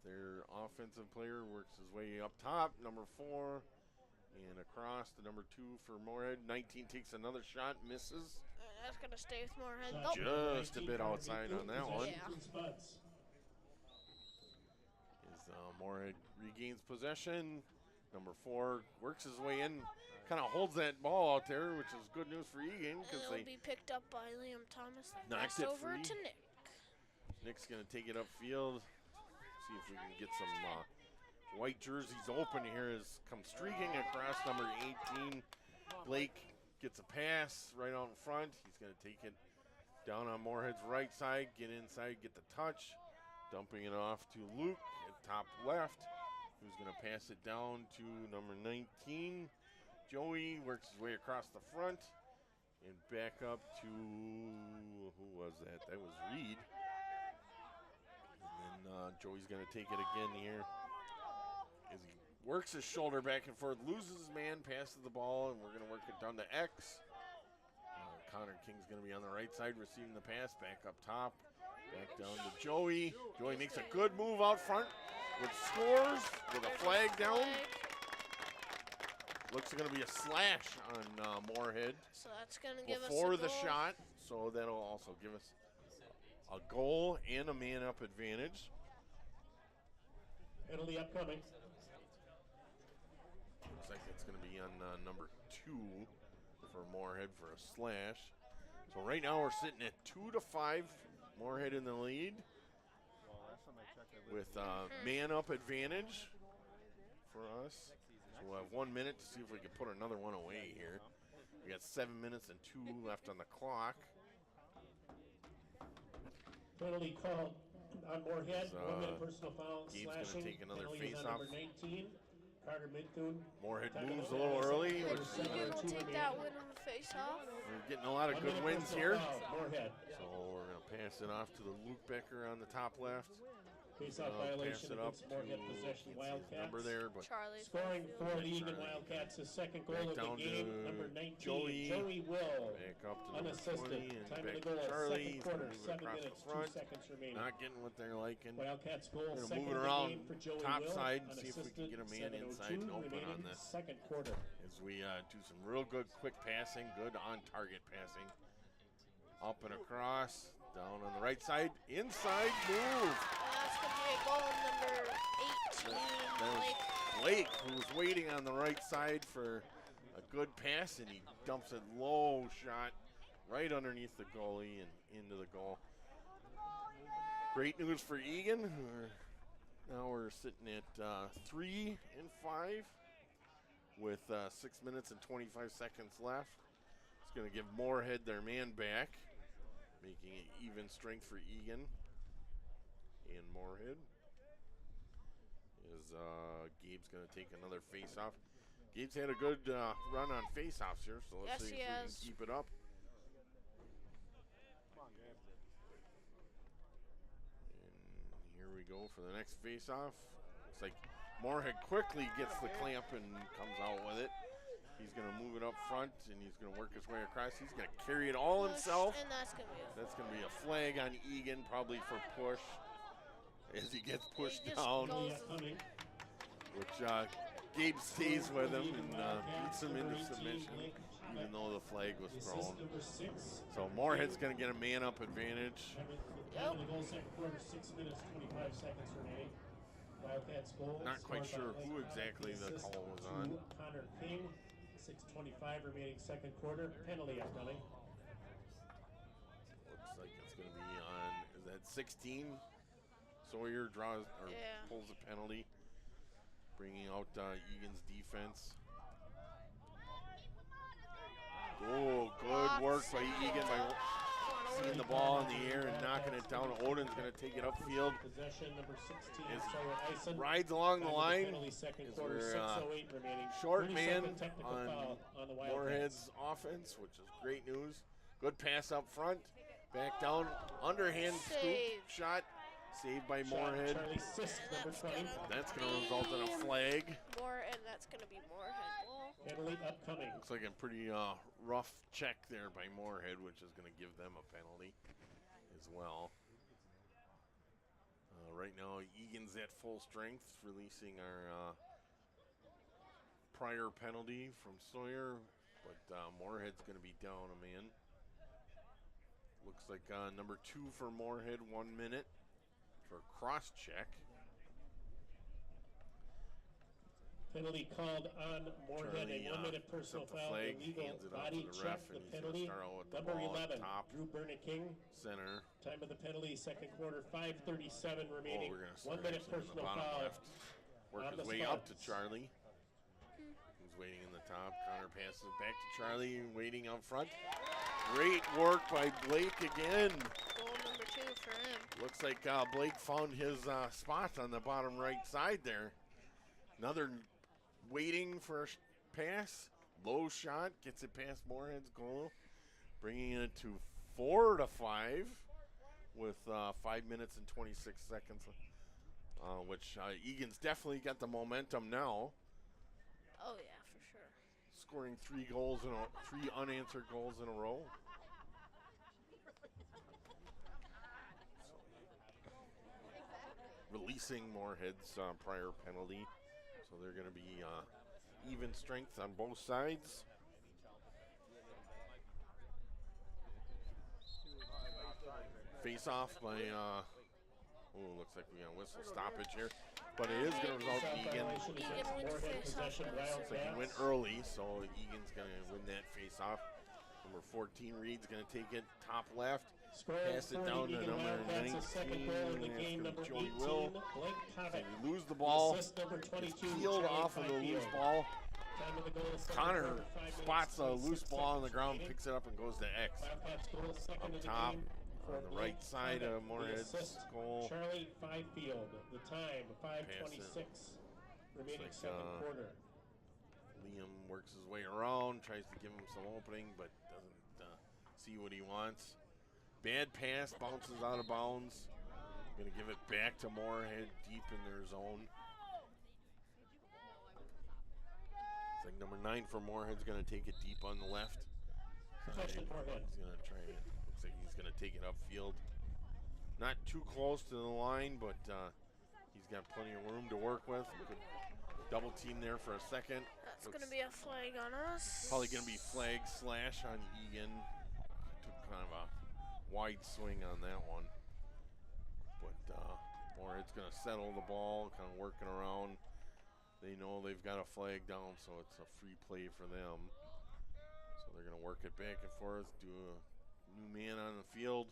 their offensive player, works his way up top, number 4, and across to number 2 for Moorhead. 19 takes another shot, misses.
That's going to stay with Moorhead.
Just a bit outside on that one.
Yeah.
As Moorhead regains possession, number 4 works his way in, kind of holds that ball out there, which is good news for Eagan because
It'll
they
be picked up by Liam Thomas.
knocked it
over
free.
to Nick.
Nick's going to take it upfield. See if we can get some white jerseys open here. As comes streaking across number 18. Blake gets a pass right out in front. He's going to take it down on Moorhead's right side, get inside, get the touch. Dumping it off to Luke at top left, who's going to pass it down to number 19. Joey works his way across the front and back up to, who was that? That was Reed. And then Joey's going to take it again here as he works his shoulder back and forth, loses his man, passes the ball, and we're going to work it down to X. Connor King's going to be on the right side receiving the pass, back up top, back down to Joey. Joey makes a good move out front, which scores with a flag down. Looks going to be a slash on Moorhead.
So that's going to give us
before
a
the
goal.
shot, so that'll also give us a goal and a man-up advantage.
Penalty upcoming.
Looks like it's going to be on number 2 for Moorhead for a slash. So right now we're sitting at 2-5. Moorhead in the lead with man-up advantage for us. So we'll have 1 minute to see if we can put another one away here. We got 7 minutes and 2 left on the clock.
Penalty called on Moorhead. 1 minute personal foul.
Gabe's
Slashing.
going to take another
Penalty is on
face-off.
number 19. Carter Midthun.
Moorhead
Tackle
moves a
the
little
pass.
early.
And
We're
Eagan will take that win on the face-off.
getting a lot of
1
good
minute
wins
personal
here.
foul, Moorhead.
So we're going to pass it off to the Luke Becker on the top left.
Face-off
Pass
violation
it up
against
to,
Moorhead possession
can't see his
Wildcats.
number there, but
Charlie.
Scoring for the Eagan
Charlie.
Wildcats, his second goal
Back
of
down
the game,
to
number 19,
Joey.
Joey Will.
back up to number
Unassisted.
20 and
Time of
back
the
to
goal,
Charlie.
second
He's
quarter,
gonna move
7
across
minutes,
the front.
2 seconds remaining.
Not getting what they're liking.
Wildcats goal,
Gonna
second
move it
of the
around
game for Joey
top
Will.
side and see if we can
Unassisted,
get a man
7:02
inside and open on
remaining,
this.
second quarter.
As we do some real good quick passing, good on-target passing. Up and across, down on the right side, inside move.
That's going to be a goal number 18, Blake.
Blake, who's waiting on the right side for a good pass, and he dumps it low shot right underneath the goalie and into the goal. Great news for Eagan. Now we're sitting at 3-5 with 6 minutes and 25 seconds left. It's going to give Moorhead their man back, making it even strength for Eagan and Moorhead. As Gabe's going to take another face-off. Gabe's had a good run on face-offs here, so let's see if we can keep it up. And here we go for the next face-off. Looks like Moorhead quickly gets the clamp and comes out with it. He's going to move it up front, and he's going to work his way across. He's going to carry it all himself.
And that's going to be
a flag on Eagan, probably for push, as he gets pushed down. Which Gabe stays with him and beats him into submission, even though the flag was thrown. So Moorhead's going to get a man-up advantage.
Yep.
6 minutes, 25 seconds remaining. Wildcats goal.
Not quite sure who exactly the call was on.
Connor King, 6:25 remaining second quarter. Penalty upcoming.
Looks like it's going to be on, is that 16? Sawyer draws or pulls a penalty, bringing out Eagan's defense. Oh, good work by Eagan by seeing the ball in the air and knocking it down. Odin's going to take it upfield.
Possession number 16.
As rides along the line.
Second
As
quarter,
we're
6:08 remaining.
short man
on the Wildcats.
Moorhead's offense, which is great news. Good pass up front. Back down. Underhand scoop shot. Saved by Moorhead.
Charlie Sisk, number 20.
That's going to result in a flag.
And that's going to be Moorhead ball.
Penalty upcoming.
Looks like a pretty rough check there by Moorhead, which is going to give them a penalty as well. Right now, Eagan's at full strength, releasing our prior penalty from Sawyer, but Moorhead's going to be down a man. Looks like number 2 for Moorhead, 1 minute for cross check.
Penalty called on Moorhead, a 1 minute personal foul,
flag,
illegal
hands it
body
out to the
check.
ref,
The
and he's
penalty,
gonna start out with the
number
ball at
11,
top.
Drew King.
Center.
Time of the penalty, second quarter, 5:37 remaining.
We're going to
1 minute personal foul.
left. Work his way up to Charlie, who's waiting in the top. Connor passes it back to Charlie, waiting out front. Great work by Blake again.
Goal number 2 for him.
Looks like Blake found his spot on the bottom right side there. Another waiting for a pass. Low shot, gets it past Moorhead's goal, bringing it to 4-5 with 5 minutes and 26 seconds, which Eagan's definitely got the momentum now.
Oh yeah, for sure.
Scoring 3 unanswered goals in a row. Releasing Moorhead's prior penalty, so they're going to be even strength on both sides. Face off by, looks like we got a whistle stoppage here, but it is going to result in Eagan.
Eagan wins face off.
Looks like he went early, so Eagan's going to win that face off. Number 14, Reed's going to take it top left. Pass it down to number 19. That's Joey Will. So we lose the ball. It's peeled off of the loose ball. Connor spots a loose ball on the ground, picks it up, and goes to X. Up top, on the right side of Moorhead's goal.
Charlie Fifield, the time, 5:26 remaining second quarter.
Liam works his way around, tries to give him some opening, but doesn't see what he wants. Bad pass, bounces out of bounds. Going to give it back to Moorhead deep in their zone. It's like number 9 for Moorhead's going to take it deep on the left. He's going to try it. Looks like he's going to take it upfield. Not too close to the line, but he's got plenty of room to work with. Good double team there for a second.
That's going to be a flag on us.
Probably going to be flag slash on Eagan. Took kind of a wide swing on that one. But Moorhead's going to settle the ball, kind of working around. They know they've got a flag down, so it's a free play for them. So they're going to work it back and forth, do a new man on the field.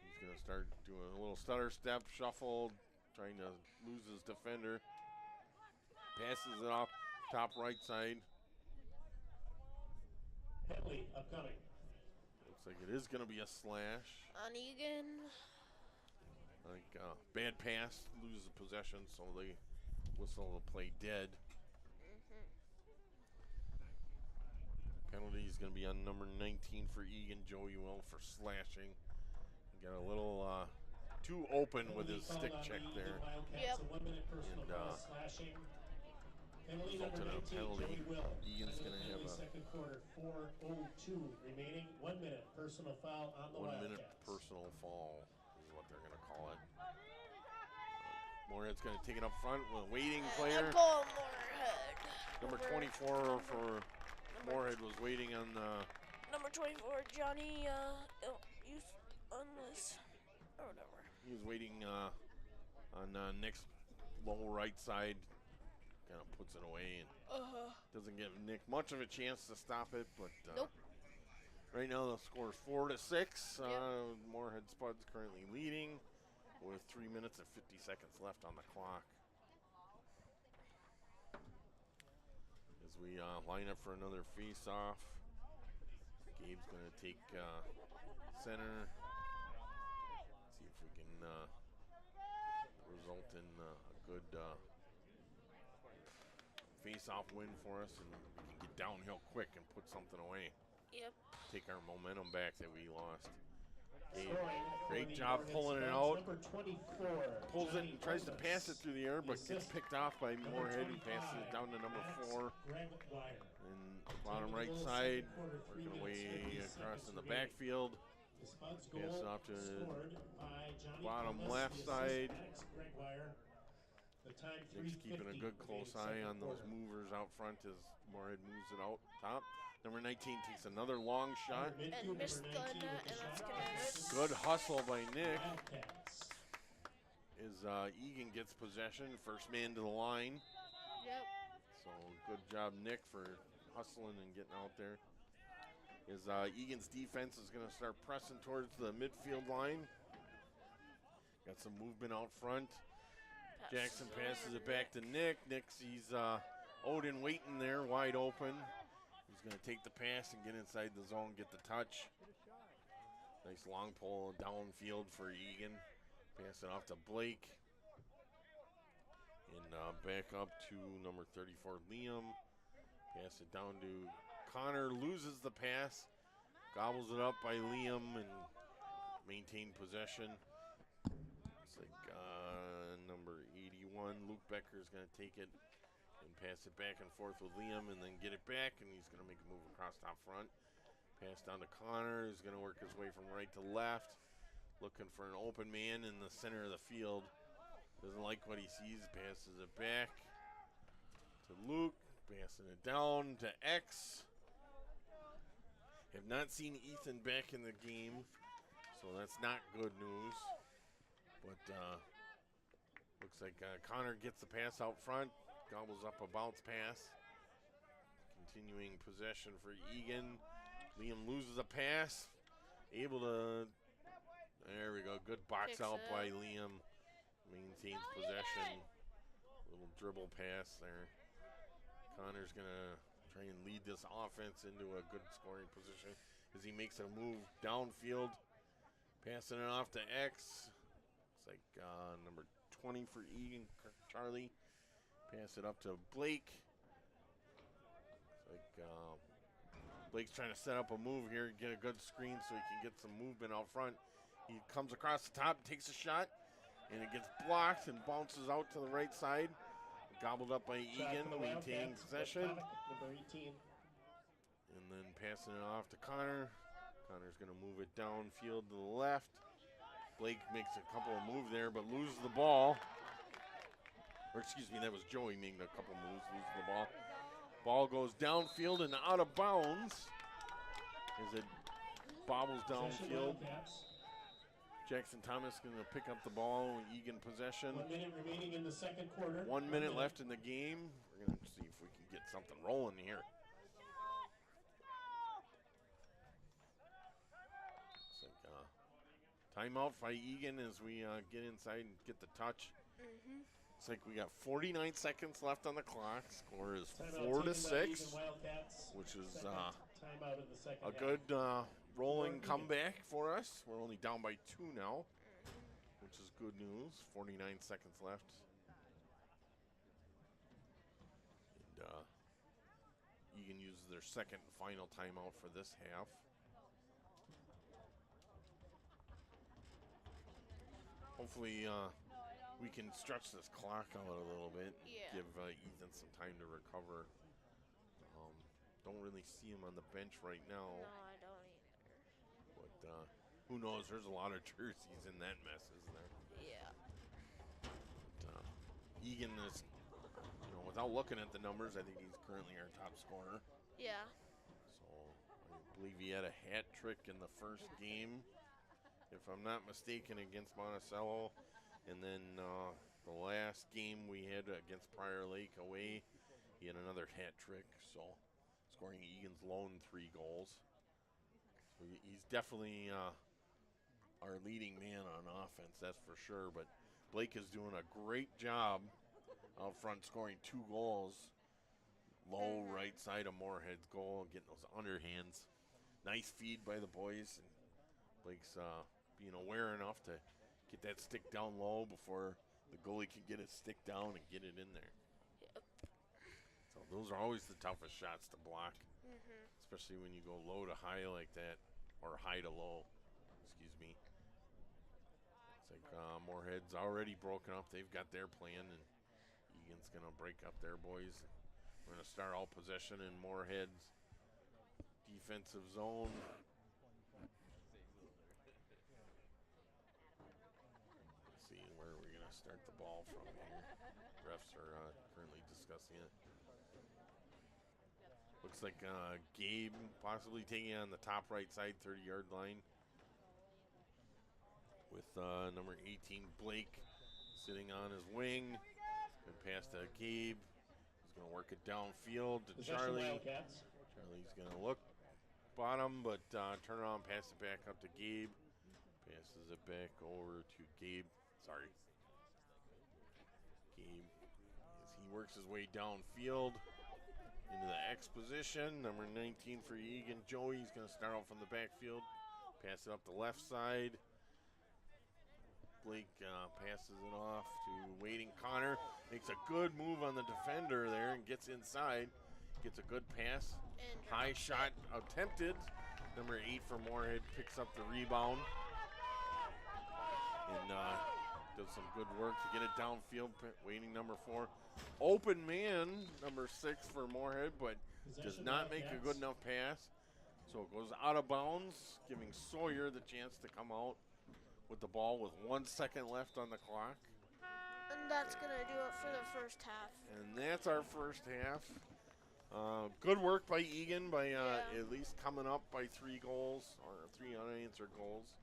He's going to start doing a little stutter step, shuffle, trying to lose his defender. Passes it off, top right side.
Penalty upcoming.
Looks like it is going to be a slash.
On Eagan.
Like bad pass, loses possession, so they whistle the play dead. Penalty is going to be on number 19 for Eagan, Joey Will, for slashing. He got a little too open with his stick check there.
Yep.
Resulted in a penalty. Eagan's going to have a
second quarter, 4:02 remaining. 1 minute personal foul on the
1 minute
Wildcats.
personal foul is what they're going to call it. Moorhead's going to take it up front with a waiting player.
Goal, Moorhead.
Number 24 for Moorhead was waiting on
Number 24, Johnny, youth unless, or whatever.
he was waiting on Nick's low right side. Kind of puts it away and doesn't give Nick much of a chance to stop it, but
Nope.
right now the score is 4-6.
Yep.
Moorhead Spuds currently leading with 3 minutes and 50 seconds left on the clock. As we line up for another face-off, Gabe's going to take center. See if we can result in a good face-off win for us, and we can get downhill quick and put something away.
Yep.
Take our momentum back that we lost. Gabe,
Scoring
great
for the
job
Moorhead
pulling it
Spuds,
out.
Number 24.
Pulls it
Johnny
and tries to
Douglas.
pass it through the air, but
The
gets
assist.
picked off by
Number
Moorhead and passes it
25,
down to number
Max
4.
Gregoire.
And bottom right side, working away across in the backfield.
The Spuds
Pass it
goal
off to
scored by Johnny
bottom
Douglas.
left
The assist,
side.
Max Gregoire. The time
Nick's keeping a
3:50
good close eye
remaining
on those
second
movers out front as Moorhead moves it out top. Number 19 takes another long shot.
quarter.
And missed the
Number 19
net,
with
and that's
shot.
gonna
Good hustle by Nick
Wildcats.
as Eagan gets possession. First man to the line.
Yep.
So good job, Nick, for hustling and getting out there. As Eagan's defense is going to start pressing towards the midfield line. Got some movement out front. Jackson passes it back to Nick. Nick sees Odin waiting there, wide open. He's going to take the pass and get inside the zone, get the touch. Nice long pull downfield for Eagan. Pass it off to Blake. And back up to number 34, Liam. Pass it down to Connor, loses the pass. Gobbles it up by Liam and maintain possession. It's like number 81, Luke Becker is going to take it and pass it back and forth with Liam and then get it back, and he's going to make a move across top front. Pass down to Connor, who's going to work his way from right to left, looking for an open man in the center of the field. Doesn't like what he sees, passes it back to Luke, passing it down to X. Have not seen Ethan back in the game, so that's not good news. But looks like Connor gets the pass out front, gobbles up a bounce pass. Continuing possession for Eagan. Liam loses a pass, able to, there we go, good box
Kicks
out
it.
by Liam. Maintains possession, little dribble pass there. Connor's gonna try and lead this offense into a good scoring position as he makes a move downfield, passing it off to X. It's like number 20 for Eagan, Charlie. Pass it up to Blake. It's like Blake's trying to set up a move here, get a good screen so he can get some movement out front. He comes across the top, takes a shot, and it gets blocked and bounces out to the right side. Gobbled up by Eagan, maintaining possession.
Number 18.
And then passing it off to Connor. Connor's going to move it downfield to the left. Blake makes a couple of moves there, but loses the ball. Or excuse me, that was Joey making a couple moves, loses the ball. Ball goes downfield and out of bounds as it bobbles downfield. Jackson Thomas going to pick up the ball. Eagan possession.
1 minute remaining in the second quarter.
1 minute left in the game. We're going to see if we can get something rolling here. Looks like timeout by Eagan as we get inside and get the touch. Looks like we got 49 seconds left on the clock. Score is 4-6, which is a good rolling comeback for us. We're only down by 2 now, which is good news. 49 seconds left. And Eagan uses their second and final timeout for this half. Hopefully we can stretch this clock out a little bit and give Ethan some time to recover. Don't really see him on the bench right now.
No, I don't either.
But who knows? There's a lot of jerseys in that mess, isn't there?
Yeah.
But, Eagan is, without looking at the numbers, I think he's currently our top scorer.
Yeah.
So I believe he had a hat trick in the first game, if I'm not mistaken, against Monticello. And then the last game we had against Prior Lake away, he had another hat trick. So scoring Eagan's lone 3 goals. So he's definitely our leading man on offense, that's for sure. But Blake is doing a great job out front, scoring 2 goals. Low right side of Moorhead's goal, getting those underhands. Nice feed by the boys. And Blake's being aware enough to get that stick down low before the goalie can get his stick down and get it in there.
Yep.
So those are always the toughest shots to block, especially when you go low to high like that, or high to low, excuse me. It's like Moorhead's already broken up. They've got their plan, and Eagan's going to break up their boys. We're going to start all possession in Moorhead's defensive zone. Start the ball from here. Refs are currently discussing it. Looks like Gabe possibly taking on the top right side 30-yard line with number 18 Blake sitting on his wing. Good pass to Gabe. He's going to work it downfield to Charlie. Charlie's going to look bottom, but turn around, pass it back up to Gabe. Passes it back over to Gabe. Sorry. Gabe, as he works his way downfield into the X position. Number 19 for Eagan, Joey. He's going to start out from the backfield, pass it up the left side. Blake passes it off to waiting Connor. Makes a good move on the defender there and gets inside. Gets a good pass. High shot attempted. Number 8 for Moorhead picks up the rebound. And does some good work to get it downfield. Waiting number 4. Open man, number 6 for Moorhead, but does not make a good enough pass. So it goes out of bounds, giving Sawyer the chance to come out with the ball with 1 second left on the clock.
And that's going to do it for the first half.
And that's our first half. Good work by Eagan by at least coming up by 3 goals, or 3 unanswered goals.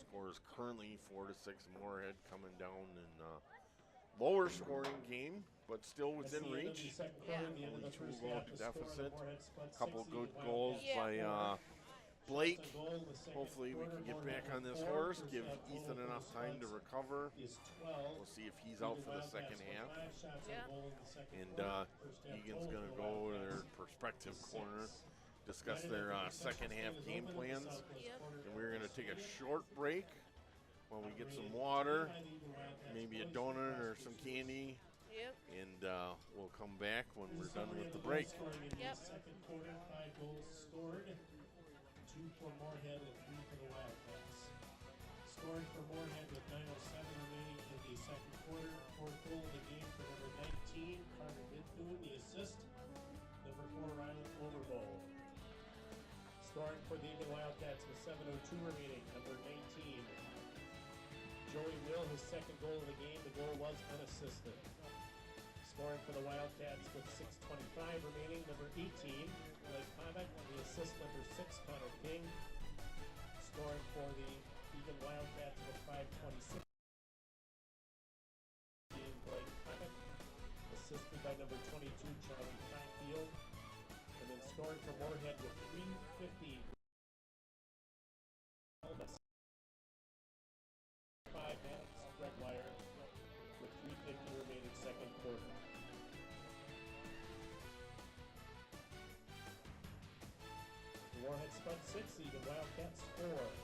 Score is currently 4-6. Moorhead coming down in lower scoring game, but still within reach. Only 2-goal deficit. Couple good goals by Blake. Hopefully we can get back on this horse, give Ethan enough time to recover. We'll see if he's out for the second half. And Egan's going to go to their perspective corner, discuss their second half game plans. And we're going to take a short break while we get some water, maybe a donut or some candy. And we'll come back when we're done with the break.
Second quarter, 5 goals scored. 2 for Moorhead and 3 for the Wildcats. Scoring for Moorhead with 9:07 remaining in the second quarter. 4th goal of the game for number 19, Carter Bithune, the assist. Number 4, Rylan Overbowl. Scoring for the Eagan Wildcats with 7:02 remaining, number 19. Joey Will, his second goal of the game. The goal was unassisted. Scoring for the Wildcats with 6:25 remaining, number 18, Blake Pavick, and the assist, number 6, Connor King. Scoring for the Eagan Wildcats with 5:26. Blake Clement, assisted by number 22, Charlie Crankfield. And then scoring for Moorhead with 3:50. 5 minutes, Greg Wire, with 3:50 remaining second quarter. Moorhead Spuds 6, Eagan Wildcats 4.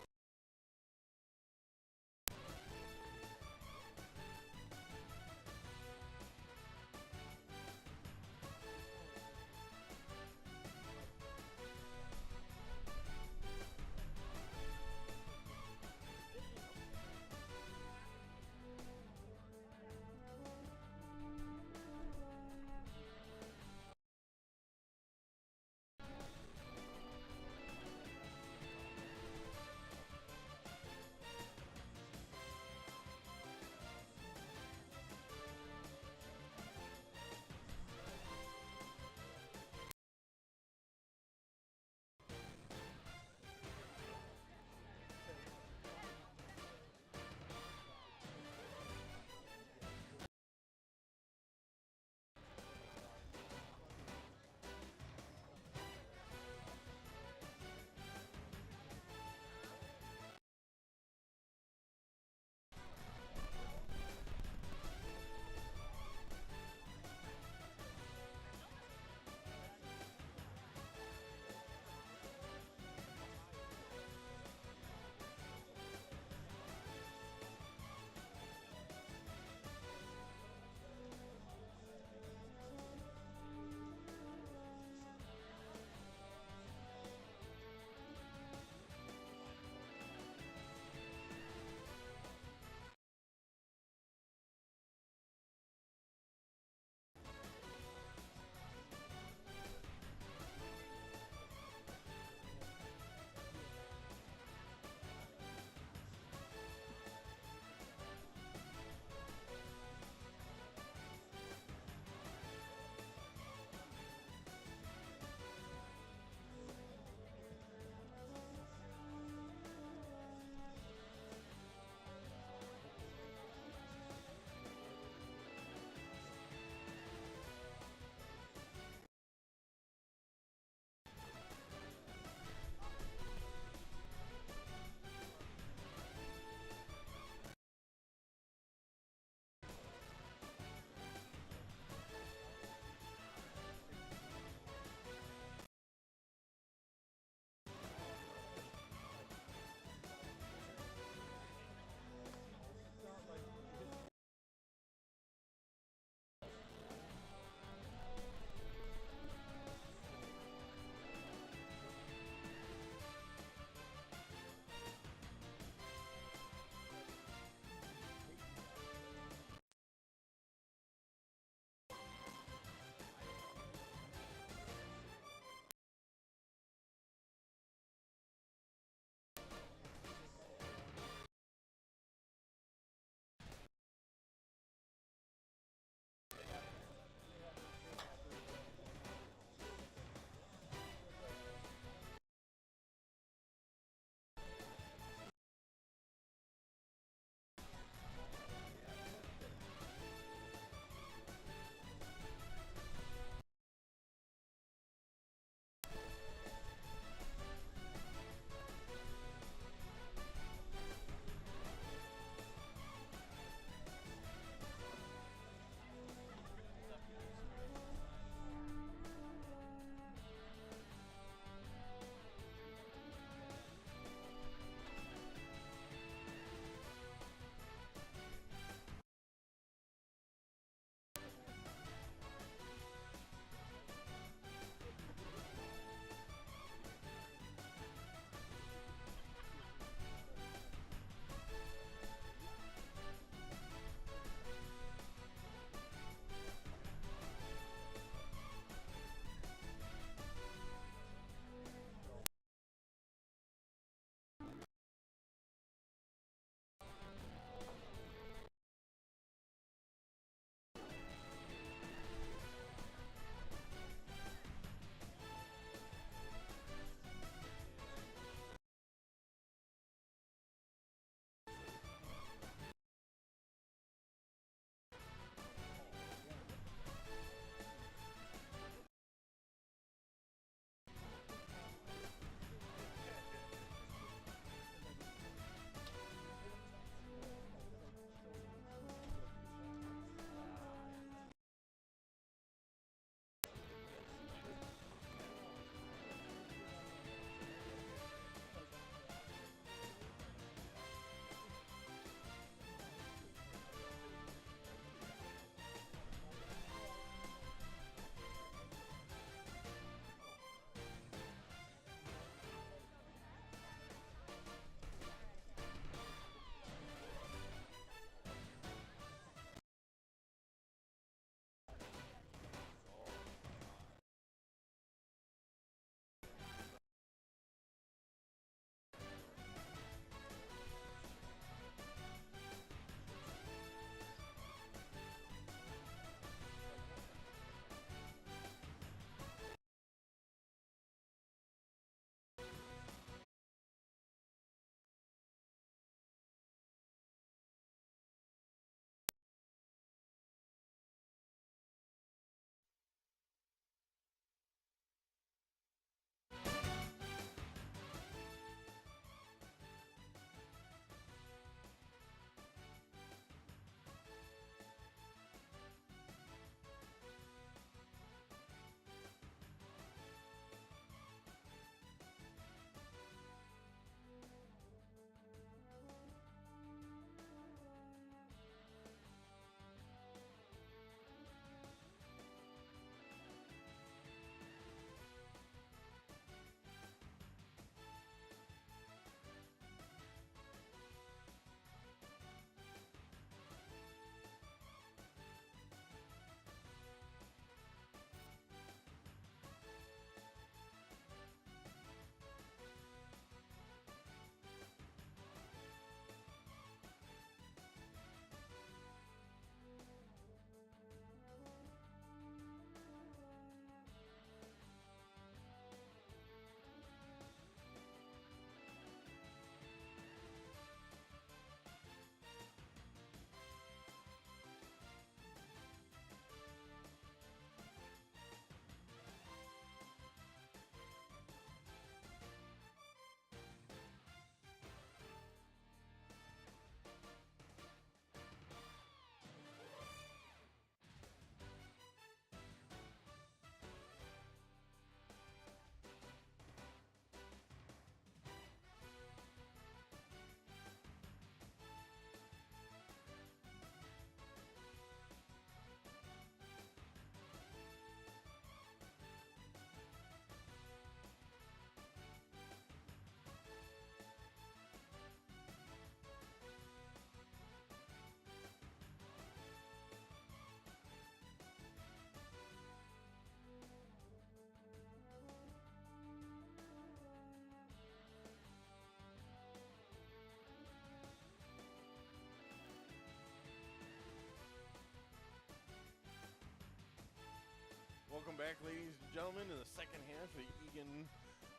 welcome back, ladies and gentlemen, to the second half of Eagan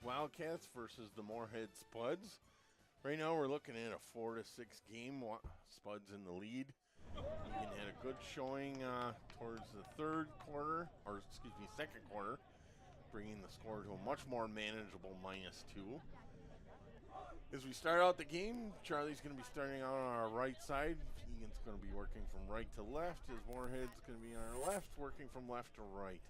Wildcats versus the Moorhead Spuds. Right now we're looking at a 4-6 game. Spuds in the lead. Eagan had a good showing towards the second quarter, bringing the score to a much more manageable -2. As we start out the game, Charlie's going to be starting out on our right side. Eagan's going to be working from right to left, as Moorhead's going to be on our left, working from left to right.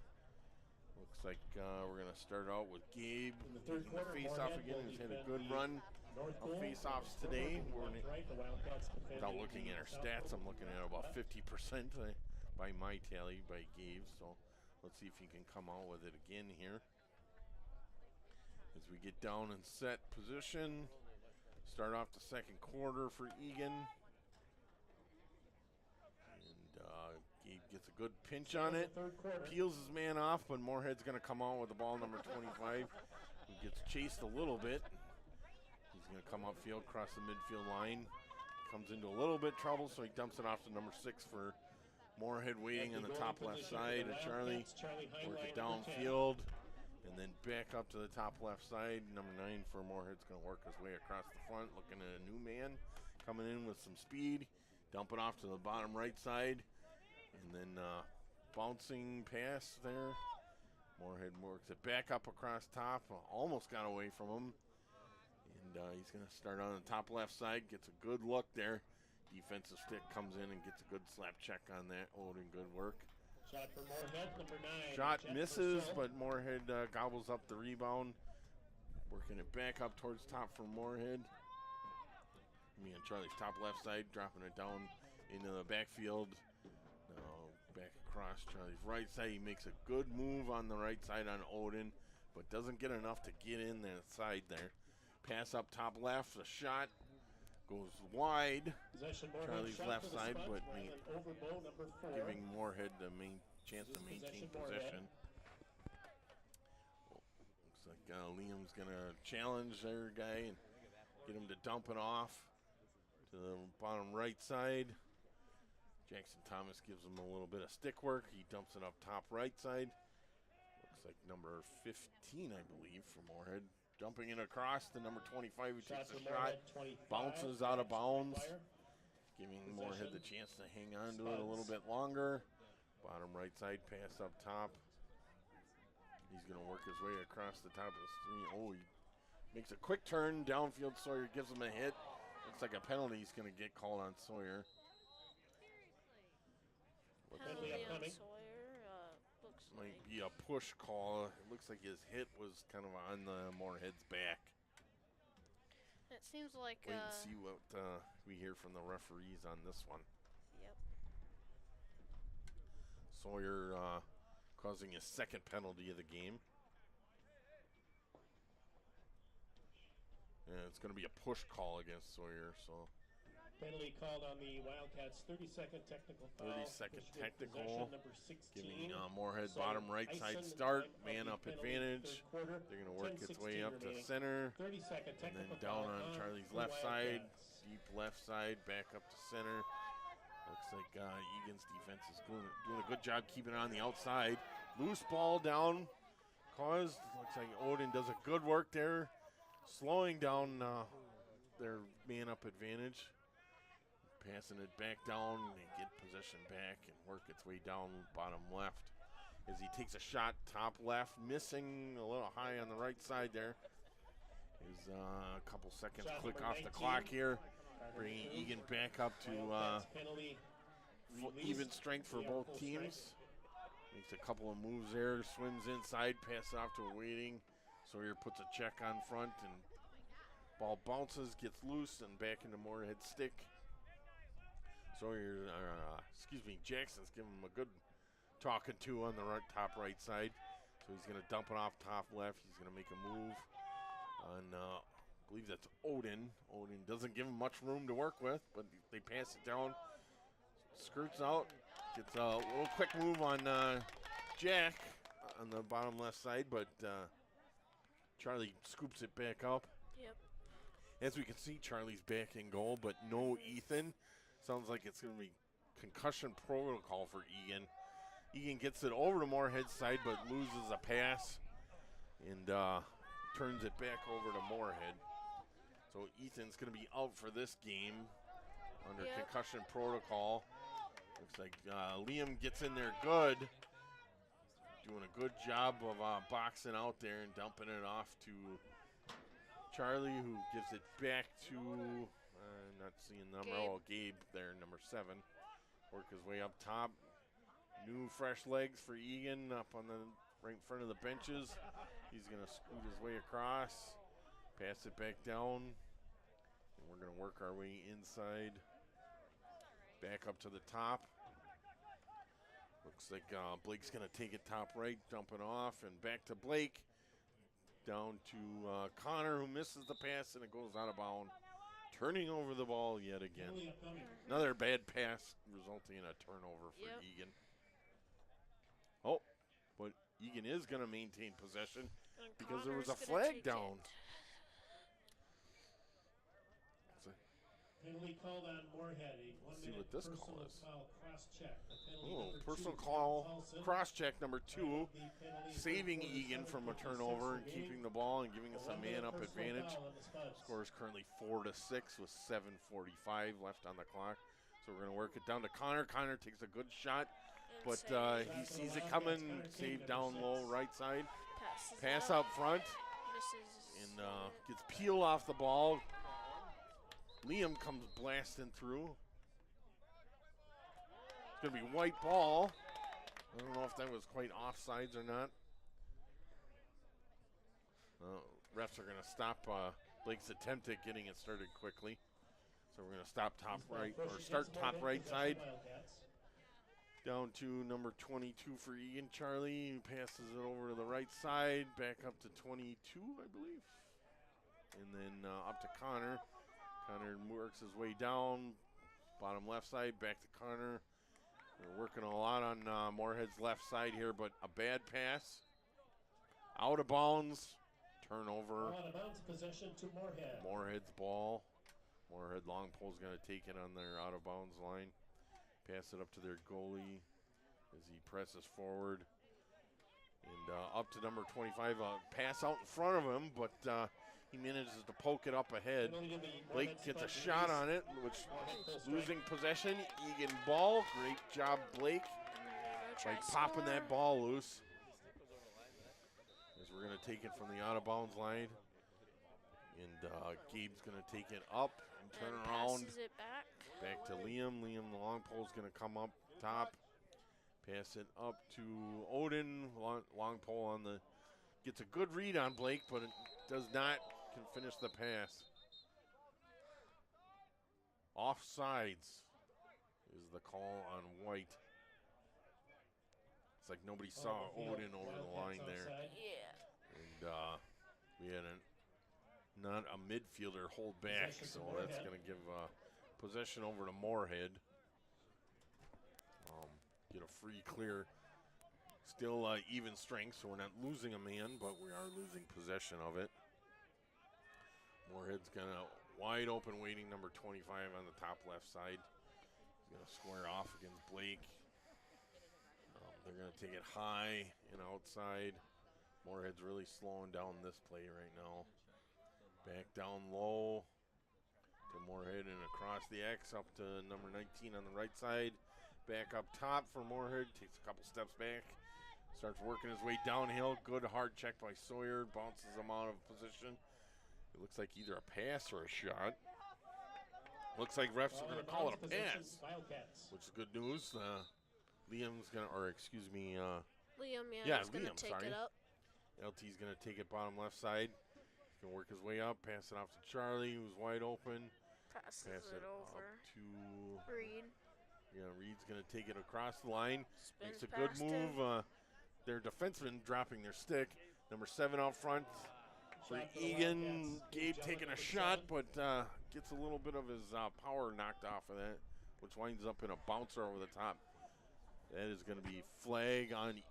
Looks like we're going to start out with Gabe taking the face-off again. He's had a good run of face-offs today. Without looking at our stats, I'm looking at about 50% by my tally by Gabe. So let's see if he can come out with it again here. As we get down in set position, start off the second quarter for Eagan. And Gabe gets a good pinch on it, peels his man off, but Moorhead's going to come out with the ball, number 25, who gets chased a little bit. He's going to come upfield, cross the midfield line. Comes into a little bit trouble, so he dumps it off to number 6 for Moorhead, waiting on the top left side of Charlie. Work it downfield, and then back up to the top left side. Number 9 for Moorhead's going to work his way across the front, looking at a new man. Coming in with some speed. Dump it off to the bottom right side. And then bouncing pass there. Moorhead works it back up across top. Almost got away from him. And he's going to start on the top left side. Gets a good look there. Defensive stick comes in and gets a good slap check on that. Odin, good work.
Shot for Moorhead, number 9.
Shot misses, but Moorhead gobbles up the rebound. Working it back up towards top for Moorhead. Me on Charlie's top left side, dropping it down into the backfield. Now back across Charlie's right side. He makes a good move on the right side on Odin, but doesn't get enough to get in that side there. Pass up top left, a shot goes wide. Charlie's left side, but giving Moorhead the chance to maintain possession. Looks like Liam's going to challenge their guy and get him to dump it off to the bottom right side. Jackson Thomas gives him a little bit of stick work. He dumps it up top right side. Looks like number 15, I believe, for Moorhead. Dumping it across to number 25, who takes a shot. Bounces out of bounds, giving Moorhead the chance to hang on to it a little bit longer. Bottom right side pass up top. He's going to work his way across the top of the screen. Oh, he makes a quick turn downfield. Sawyer gives him a hit. Looks like a penalty he's going to get called on Sawyer.
Penalty on Sawyer.
Might be a push call. It looks like his hit was kind of on the Moorhead's back.
It seems like.
Wait and see what we hear from the referees on this one.
Yep.
Sawyer causing his second penalty of the game. And it's going to be a push call against Sawyer. So
penalty called on the Wildcats. 30-second technical foul.
30-second technical.
Number 16.
Giving Moorhead bottom right side start. Man up advantage. They're going to work its way up to center.
30-second
and then down on Charlie's left side. Deep left side. Back up to center. Looks like Eagan's defense is doing a good job keeping it on the outside. Loose ball down. Looks like Odin does a good work there. Slowing down their man up advantage. Passing it back down and get possession back and work its way down bottom left as he takes a shot top left, missing a little high on the right side there. Is a couple seconds click off the clock here, bringing Eagan back up to even strength for both teams. Makes a couple of moves there, swims inside, passes off to a waiting. Sawyer puts a check on front and ball bounces, gets loose and back into Moorhead's stick. Sawyer, Jackson's giving him a good talking to on the top right side. So he's going to dump it off top left. He's going to make a move on, I believe that's Odin. Odin doesn't give him much room to work with, but they pass it down. Skirts out, gets a little quick move on Jack on the bottom left side, but Charlie scoops it back up.
Yep.
As we can see, Charlie's back in goal, but no Ethan. Sounds like it's going to be concussion protocol for Eagan Eagan gets it over to Moorhead's side, but loses a pass and turns it back over to Moorhead. So Ethan's going to be out for this game under concussion protocol. Looks like Liam gets in there good. Doing a good job of boxing out there and dumping it off to Charlie, who gives it back to, not seeing the number, Gabe there, number 7. Work his way up top. New fresh legs for Eagan up on the right in front of the benches. He's going to scoot his way across, pass it back down, and we're going to work our way inside, back up to the top. Looks like Blake's going to take it top right, dump it off, and back to Blake. Down to Connor, who misses the pass, and it goes out of bounds. Turning over the ball yet again. Another bad pass, resulting in a turnover for Eagan. Oh, but Eagan is going to maintain possession because there was a flag down.
Penalty called on Moorhead.
Let's see what this call is.
Cross-check.
Personal call, cross-check number 2, saving Eagan from a turnover and keeping the ball and giving us a man-up advantage. Score is currently 4-6 with 7:45 left on the clock. So we're going to work it down to Connor. Connor takes a good shot, but he sees it coming. Save down low, right side. Pass out front. And gets peeled off the ball. Liam comes blasting through. It's going to be white ball. I don't know if that was quite offsides or not. Refs are going to stop Blake's attempt at getting it started quickly. So we're going to stop top right, or start top right side. Down to number 22 for Eagan. Charlie passes it over to the right side, back up to 22, I believe. And then up to Connor. Connor works his way down, bottom left side, back to Connor. We're working a lot on Moorhead's left side here, but a bad pass. Out of bounds, turnover.
Out of bounds, possession to Moorhead.
Moorhead's ball. Moorhead long pole's going to take it on their out of bounds line. Pass it up to their goalie as he presses forward. And up to number 25, pass out in front of him, but he manages to poke it up ahead. Blake gets a shot on it, which losing possession. Eagan ball. Great job, Blake, by popping that ball loose. As we're going to take it from the out-of-bounds line. And Gabe's going to take it up and turn around. Back to Liam. Liam, the long pole's going to come up top. Pass it up to Odin. Long pole on the... Gets a good read on Blake, but it does not can finish the pass. Offsides is the call on White. It's like nobody saw Odin over the line there. And we had not a midfielder hold back, so that's going to give possession over to Moorhead. Get a free clear. Still even strength, so we're not losing a man, but we are losing possession of it. Moorhead's going to wide open waiting, number 25 on the top left side. He's going to square off against Blake. They're going to take it high and outside. Moorhead's really slowing down this play right now. Back down low to Moorhead and across the X up to number 19 on the right side. Back up top for Moorhead. Takes a couple steps back. Starts working his way downhill. Good hard check by Sawyer. Bounces him out of position. It looks like either a pass or a shot. Looks like refs are going to call it a pass, which is good news. Liam's going to, or excuse me.
Liam,
Liam's
going to take it up.
LT's going to take it bottom left side. He's going to work his way up. Pass it off to Charlie, who's wide open.
Pass it over
up to
Reed.
Yeah, Reed's going to take it across the line.
Spins
Makes a good move. Their defenseman dropping their stick. Number 7 out front for Eagan. Gabe taking a shot, but gets a little bit of his power knocked off of that, which winds up in a bouncer over the top. That is going to be flag on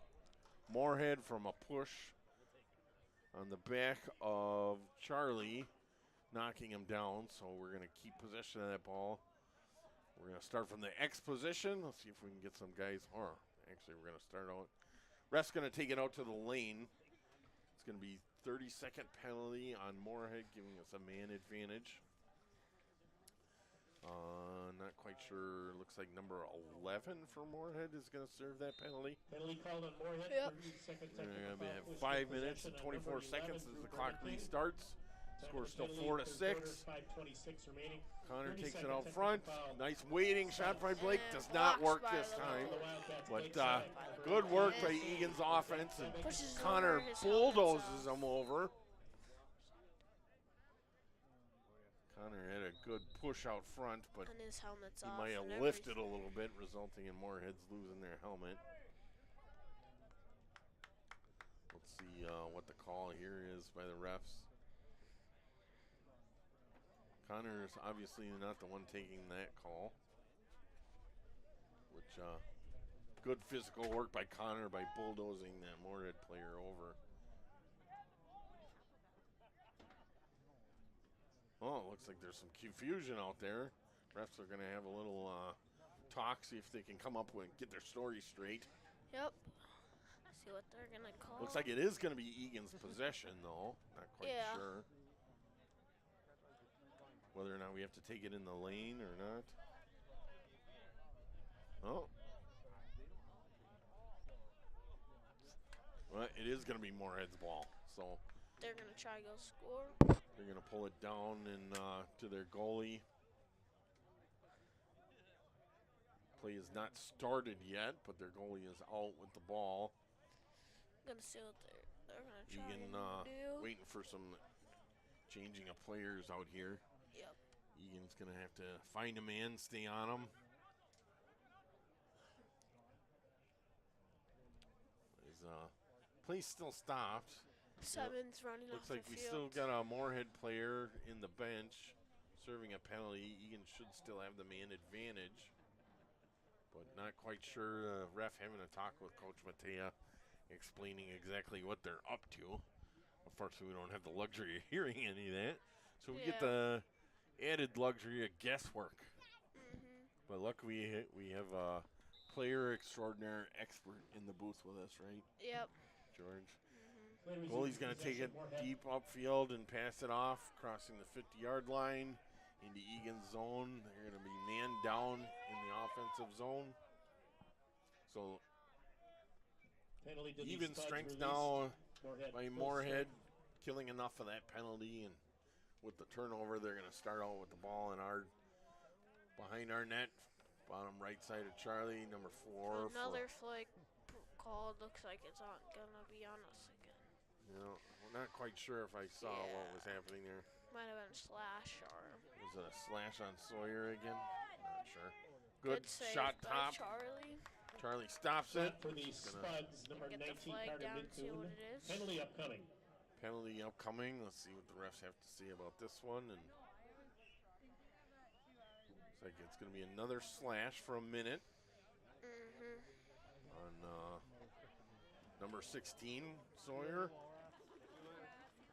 Moorhead from a push on the back of Charlie, knocking him down. So we're going to keep possession of that ball. We're going to start from the X position. Let's see if we can get some guys, or Actually, we're going to start out. Ref's going to take it out to the lane. It's going to be 30-second penalty on Moorhead, giving us a man advantage. Not quite sure. Looks like number 11 for Moorhead is going to serve that penalty.
Penalty called on Moorhead.
Yep.
30-second
We're
technical
going to
foul,
have
push
5
for
minutes
possession
and
on
24
number 11
seconds as
through
the clock
Brennan King.
restarts. Score still 4-6.
5:26 remaining.
Connor takes it
30-second
out
technical
front.
foul.
Nice waiting shot by Blake.
And
Does not
blocks
work
by
this
the
time.
The Wildcats
But
Blake Sack.
good work by
Yeah.
Egan's offense. And
Pushes
Connor
over his helmet's
bulldozes
off.
him over. Connor had a good push out front, but
And his helmet's
he
off.
might have
and
lifted a
everything.
little bit, resulting in Moorhead's losing their helmet. Let's see what the call here is by the refs. Connor is obviously not the one taking that call. Which, good physical work by Connor by bulldozing that Moorhead player over. Oh, it looks like there's some confusion out there. Refs are going to have a little talk, see if they can come up with get their story straight.
Yep. See what they're gonna call.
Looks like it is going to be Egan's possession, though. Not quite
Yeah.
sure. Whether or not we have to take it in the lane or not. Oh. Well, it is going to be Moorhead's ball. So
They're gonna try to go score.
they're going to pull it down and to their goalie. Play is not started yet, but their goalie is out with the ball.
Gonna see what they're gonna try
Egan
and do.
waiting for some changing of players out here.
Yep.
Egan's going to have to find a man, stay on him. His play still stopped.
Simon's running
Looks
off
like
the
we
field.
still got a Moorhead player in the bench serving a penalty. Egan should still have the man advantage, but not quite sure. Ref having a talk with Coach Matea, explaining exactly what they're up to. Unfortunately, we don't have the luxury of hearing any of that, so we get
Yeah.
the added luxury of guesswork.
Mhm.
But luckily, we have a player extraordinaire expert in the booth with us, right,
Yep.
George?
Play resumes
Goalie's going to take
possession,
it
Moorhead.
deep upfield and pass it off, crossing the 50-yard line into Egan's zone. They're going to be man down in the offensive zone. So
Penalty to the
even
Spuds
strength
released.
now
Moorhead
by
full
Moorhead,
strength.
killing enough of that penalty. And with the turnover, they're going to start out with the ball in our behind our net, bottom right side of Charlie, number 4.
Another flag call. Looks like it's not gonna be on us again.
We're not quite sure if I saw what was happening there.
Might have been slash or
Was it a slash on Sawyer again? Not sure. Good
save
shot
by
top.
Charlie.
Charlie stops it.
Flag for the
Just gonna-
Spuds, number
Get the
19,
flag
Carter
down and see what
Midcoon.
it is.
Penalty upcoming.
Penalty upcoming. Let's see what the refs have to say about this one. And looks like it's going to be another slash for a minute
Mhm.
on number 16, Sawyer.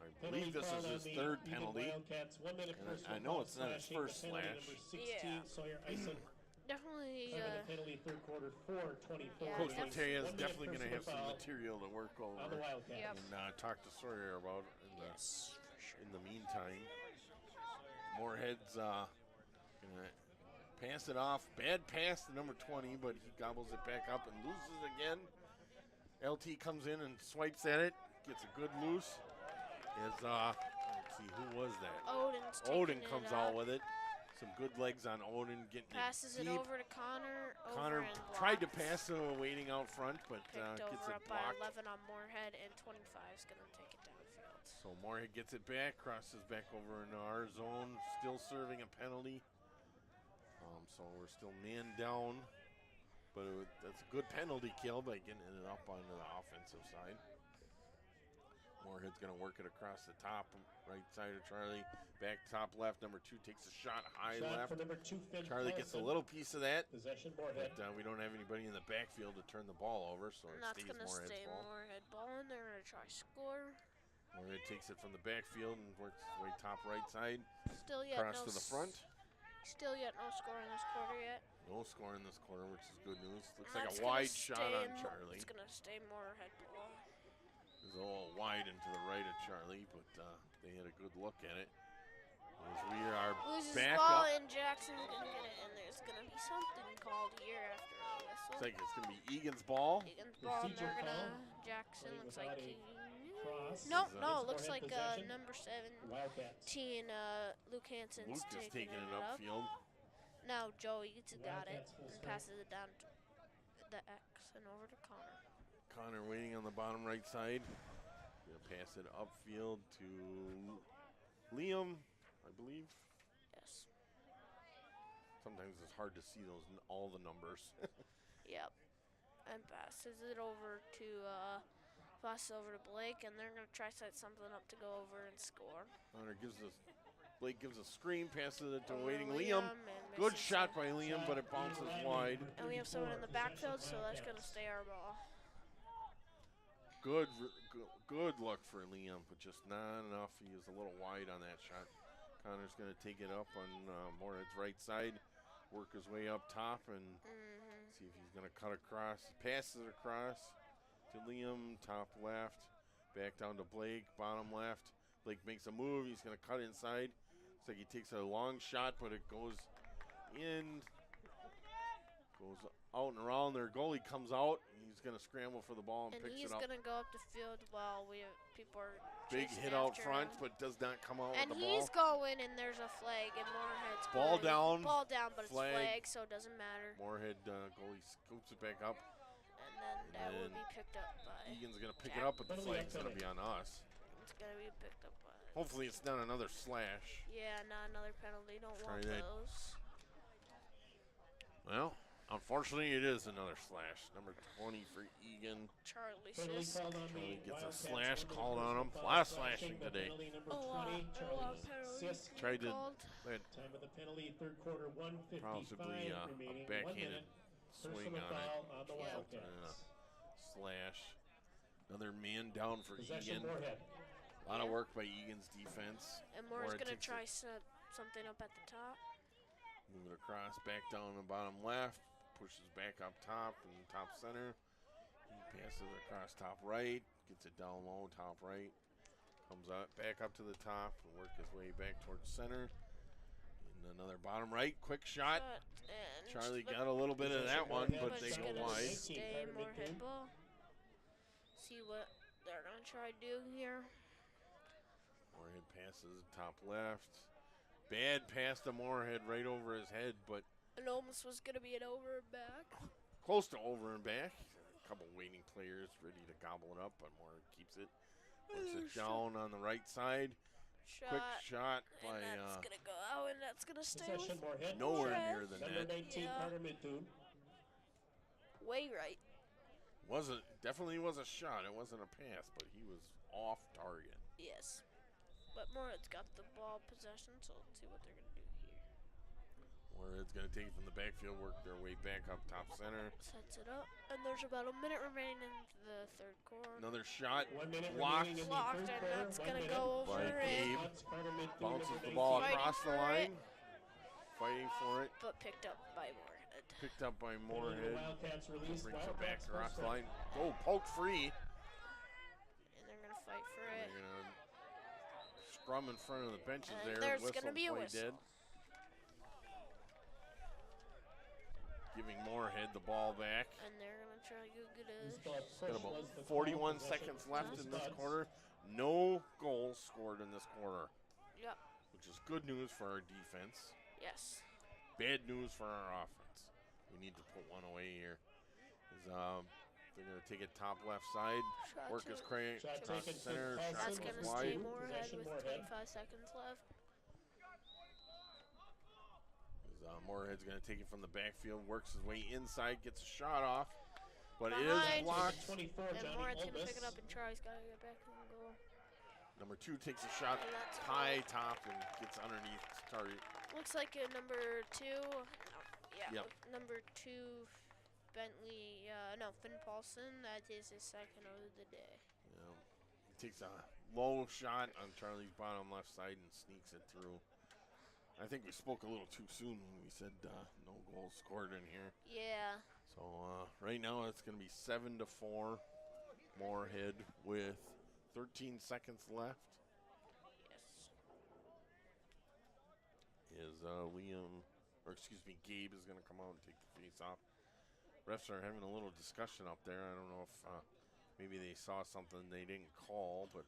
I
Penalty
believe this
called
is
on
his
the
third
Eagan
penalty.
Wildcats, 1 minute
And
personal
I know
foul
it's not his
slashing.
first
The penalty
slash.
Number 16,
Yeah.
Sawyer Eisen.
Definitely.
5-minute penalty, third quarter, 4:24.
Yeah,
Coach
definitely.
Matea is
1 minute
definitely going to
personal
have some
foul
material to work
on the
over
Wildcats.
and talk to Sawyer about
Yes, for sure.
in the meantime. Moorhead's going to pass it off. Bad pass to number 20, but he gobbles it back up and loses again. LT comes in and swipes at it, gets a good loose. Let's see, who was that?
Odin's
Odin
taking
comes
it
out
up.
with it. Some good legs on Odin, getting
Passes
it
it
deep.
over to Connor.
Connor
over and
tried to
blocked.
pass to waiting out front, but
Picked
gets
over
it
up by
blocked.
11 on Moorhead, and 25 is going to take it downfield.
So Moorhead gets it back, crosses back over into our zone, still serving a penalty. So we're still man down, but that's a good penalty kill by getting it up onto the offensive side. Moorhead's going to work it across the top right side of Charlie. Back top left, number 2 takes a shot high
Shot
left.
for number 2, Finn
Charlie gets a
Paulson.
little piece of that,
Possession, Moorhead.
but we don't have anybody in the backfield to turn the ball over, so
And
it
that's
stays
going to
Moorhead's
stay
ball.
Moorhead ball, and they're going to try score.
Moorhead takes it from the backfield and works his way top right side,
Still yet
across
no
to the front.
Still yet no score in this quarter yet.
No score in this quarter, which is good news. Looks
That's
like a
gonna
wide shot
stay
on
in-
Charlie.
It's going to stay Moorhead ball.
It was a little wide into the right of Charlie, but they had a good look at it. As we are
Loses
back
ball,
up.
and Jackson's going to get it, and there's going to be something called here after a
Looks
whistle.
like it's going to be Egan's ball.
Egan's ball, and they're
Procedure
going to,
foul.
Jackson
Playing
looks
without
like
a
he,
cross.
no,
Is,
no, it looks
Moorhead
like
possession.
number 17,
Wildcats.
Luke Hansen's
Luke is taking it
up.
upfield.
Now Joey got it
Wildcats full
and
strength.
passes it down to the X and over to Connor.
Connor waiting on the bottom right side. Gonna pass it upfield to Liam, I believe.
Yes.
Sometimes it's hard to see all the numbers.
Yep. And passes it over to Blake, and they're gonna try set something up to go over and score.
Connor Blake gives a screen, passes it to
Over
waiting Liam.
and
Good
misses
shot
it.
by Liam, but it bounces wide.
And we have someone in the backfield, so that's gonna stay our ball.
Good look for Liam, but just not enough. He was a little wide on that shot. Connor's going to take it up on Moorhead's right side, work his way up top, and see if he's going to cut across. Passes it across to Liam, top left, back down to Blake, bottom left. Blake makes a move. He's going to cut inside. Looks like he takes a long shot, but it goes in, goes out and around. Their goalie comes out. He's going to scramble for the ball and
And
picks
he's
it up.
gonna go up the field while people are
Big
chasing
hit out
after
front,
him.
but does not come out
And
with the
he's
ball.
going, and there's a flag, and Moorhead's
Ball
good.
down,
Ball down, but
flag.
it's flag, so it doesn't matter.
Moorhead goalie scoops it back up.
And then that will
then
be picked up by.
Egan's going to pick it up, but the flag's going to be on us.
It's gonna be picked up by.
Hopefully it's not another slash.
Yeah, not another penalty. Don't
Try
want
that.
those.
Well, unfortunately it is another slash. Number 20 for Egan.
Charlie
Penalty
Sisk.
called on
Charlie
the
gets a
Wildcats.
slash
Number
called on him.
25
A lot of
slashing,
slashing
but
today.
penalty number
A lot
20, Charlie
penalties
Sisk.
Tried to
called.
Time of the penalty, third quarter, 1:55
possibly a
remaining. 1
backhanded
minute.
swing
Personal
on it.
foul on the
Yeah.
Wildcats.
Slash. Another man down for
Possession
Egan.
Moorhead.
A lot of work by Egan's defense.
And Moore's
Moorhead
gonna
takes
try
it.
set something up at the top.
Move it across, back down the bottom left, pushes back up top and top center. He passes it across top right, gets it down low, top right. Comes up, back up to the top and work his way back towards center. And another bottom right, quick shot.
And
Charlie
but-
got a little bit of that one, but
but
they
it's
go
gonna
wide.
stay Moorhead ball. See what they're gonna try to do here.
Moorhead passes top left. Bad pass to Moorhead right over his head, but
It almost was gonna be an over and back.
close to over and back. A couple waiting players ready to gobble it up, but Moorhead keeps it. Works it down on the right side.
Shot.
Quick shot by
and that's gonna go out, and that's gonna stay
Possession
with
Moorhead.
nowhere
Moorhead.
near the
Number
net.
19,
Yeah.
Carter Midtoon.
way right.
Definitely was a shot. It wasn't a pass, but he was off target.
Yes. But Moorhead's got the ball possession, so let's see what they're gonna do here.
Moorhead's going to take it from the backfield, work their way back up top center.
Sets it up, and there's about a minute remaining in the third quarter.
Another shot.
1 minute
Blocked.
remaining in the
Blocked,
third
and
quarter.
that's
1
gonna
minute.
go
By
over
Gabe.
it,
That's Carter Midtoon,
Bounces
number
the ball
19.
across the
for it.
line. Fighting for it.
but picked up by Moorhead.
Picked up by
Penalty to
Moorhead.
Wildcats released.
Brings it back
Wildcats full
across the
strength.
line. Oh, poke free.
And they're gonna fight for
They're
it.
going to scrum in front of the benches
And
there.
there's
Whistle,
gonna be a
play
whistle.
dead. Giving Moorhead the ball back.
And they're gonna try to go get
This
a.
ball
Got
push
about
was the call.
41
Possession
seconds
to
left
the
in this
Spuds.
quarter. No goals scored in this quarter,
Yep.
which is good news for our defense.
Yes.
Bad news for our offense. We need to put one away here. They're going to take it top left side.
Shot
Work
to-
his crane
Shot
across the
taken
center.
to
Shot
That's
Carson
goes
gonna
was
stay
wide.
Moorhead
Possession
with
Moorhead.
25 seconds left.
Moorhead's going to take it from the backfield. Works his way inside. Gets a shot off. But it is
Behind.
blocked.
24,
And
Johnny
Moorhead's gonna
Olbus.
pick it up and try. He's gotta get back in the goal.
Number 2 takes a shot
And that's
high top and gets underneath target.
Looks like number 2. No, yeah.
Yep.
Number 2, Bentley. Finn Paulson. That is his second of the day.
He takes a low shot on Charlie's bottom left side and sneaks it through. I think we spoke a little too soon when we said no goals scored in here.
Yeah.
So right now it's going to be 7-4 Moorhead with 13 seconds left.
Yes.
Is Gabe is going to come out and take the face off. Refs are having a little discussion up there. I don't know if maybe they saw something they didn't call, but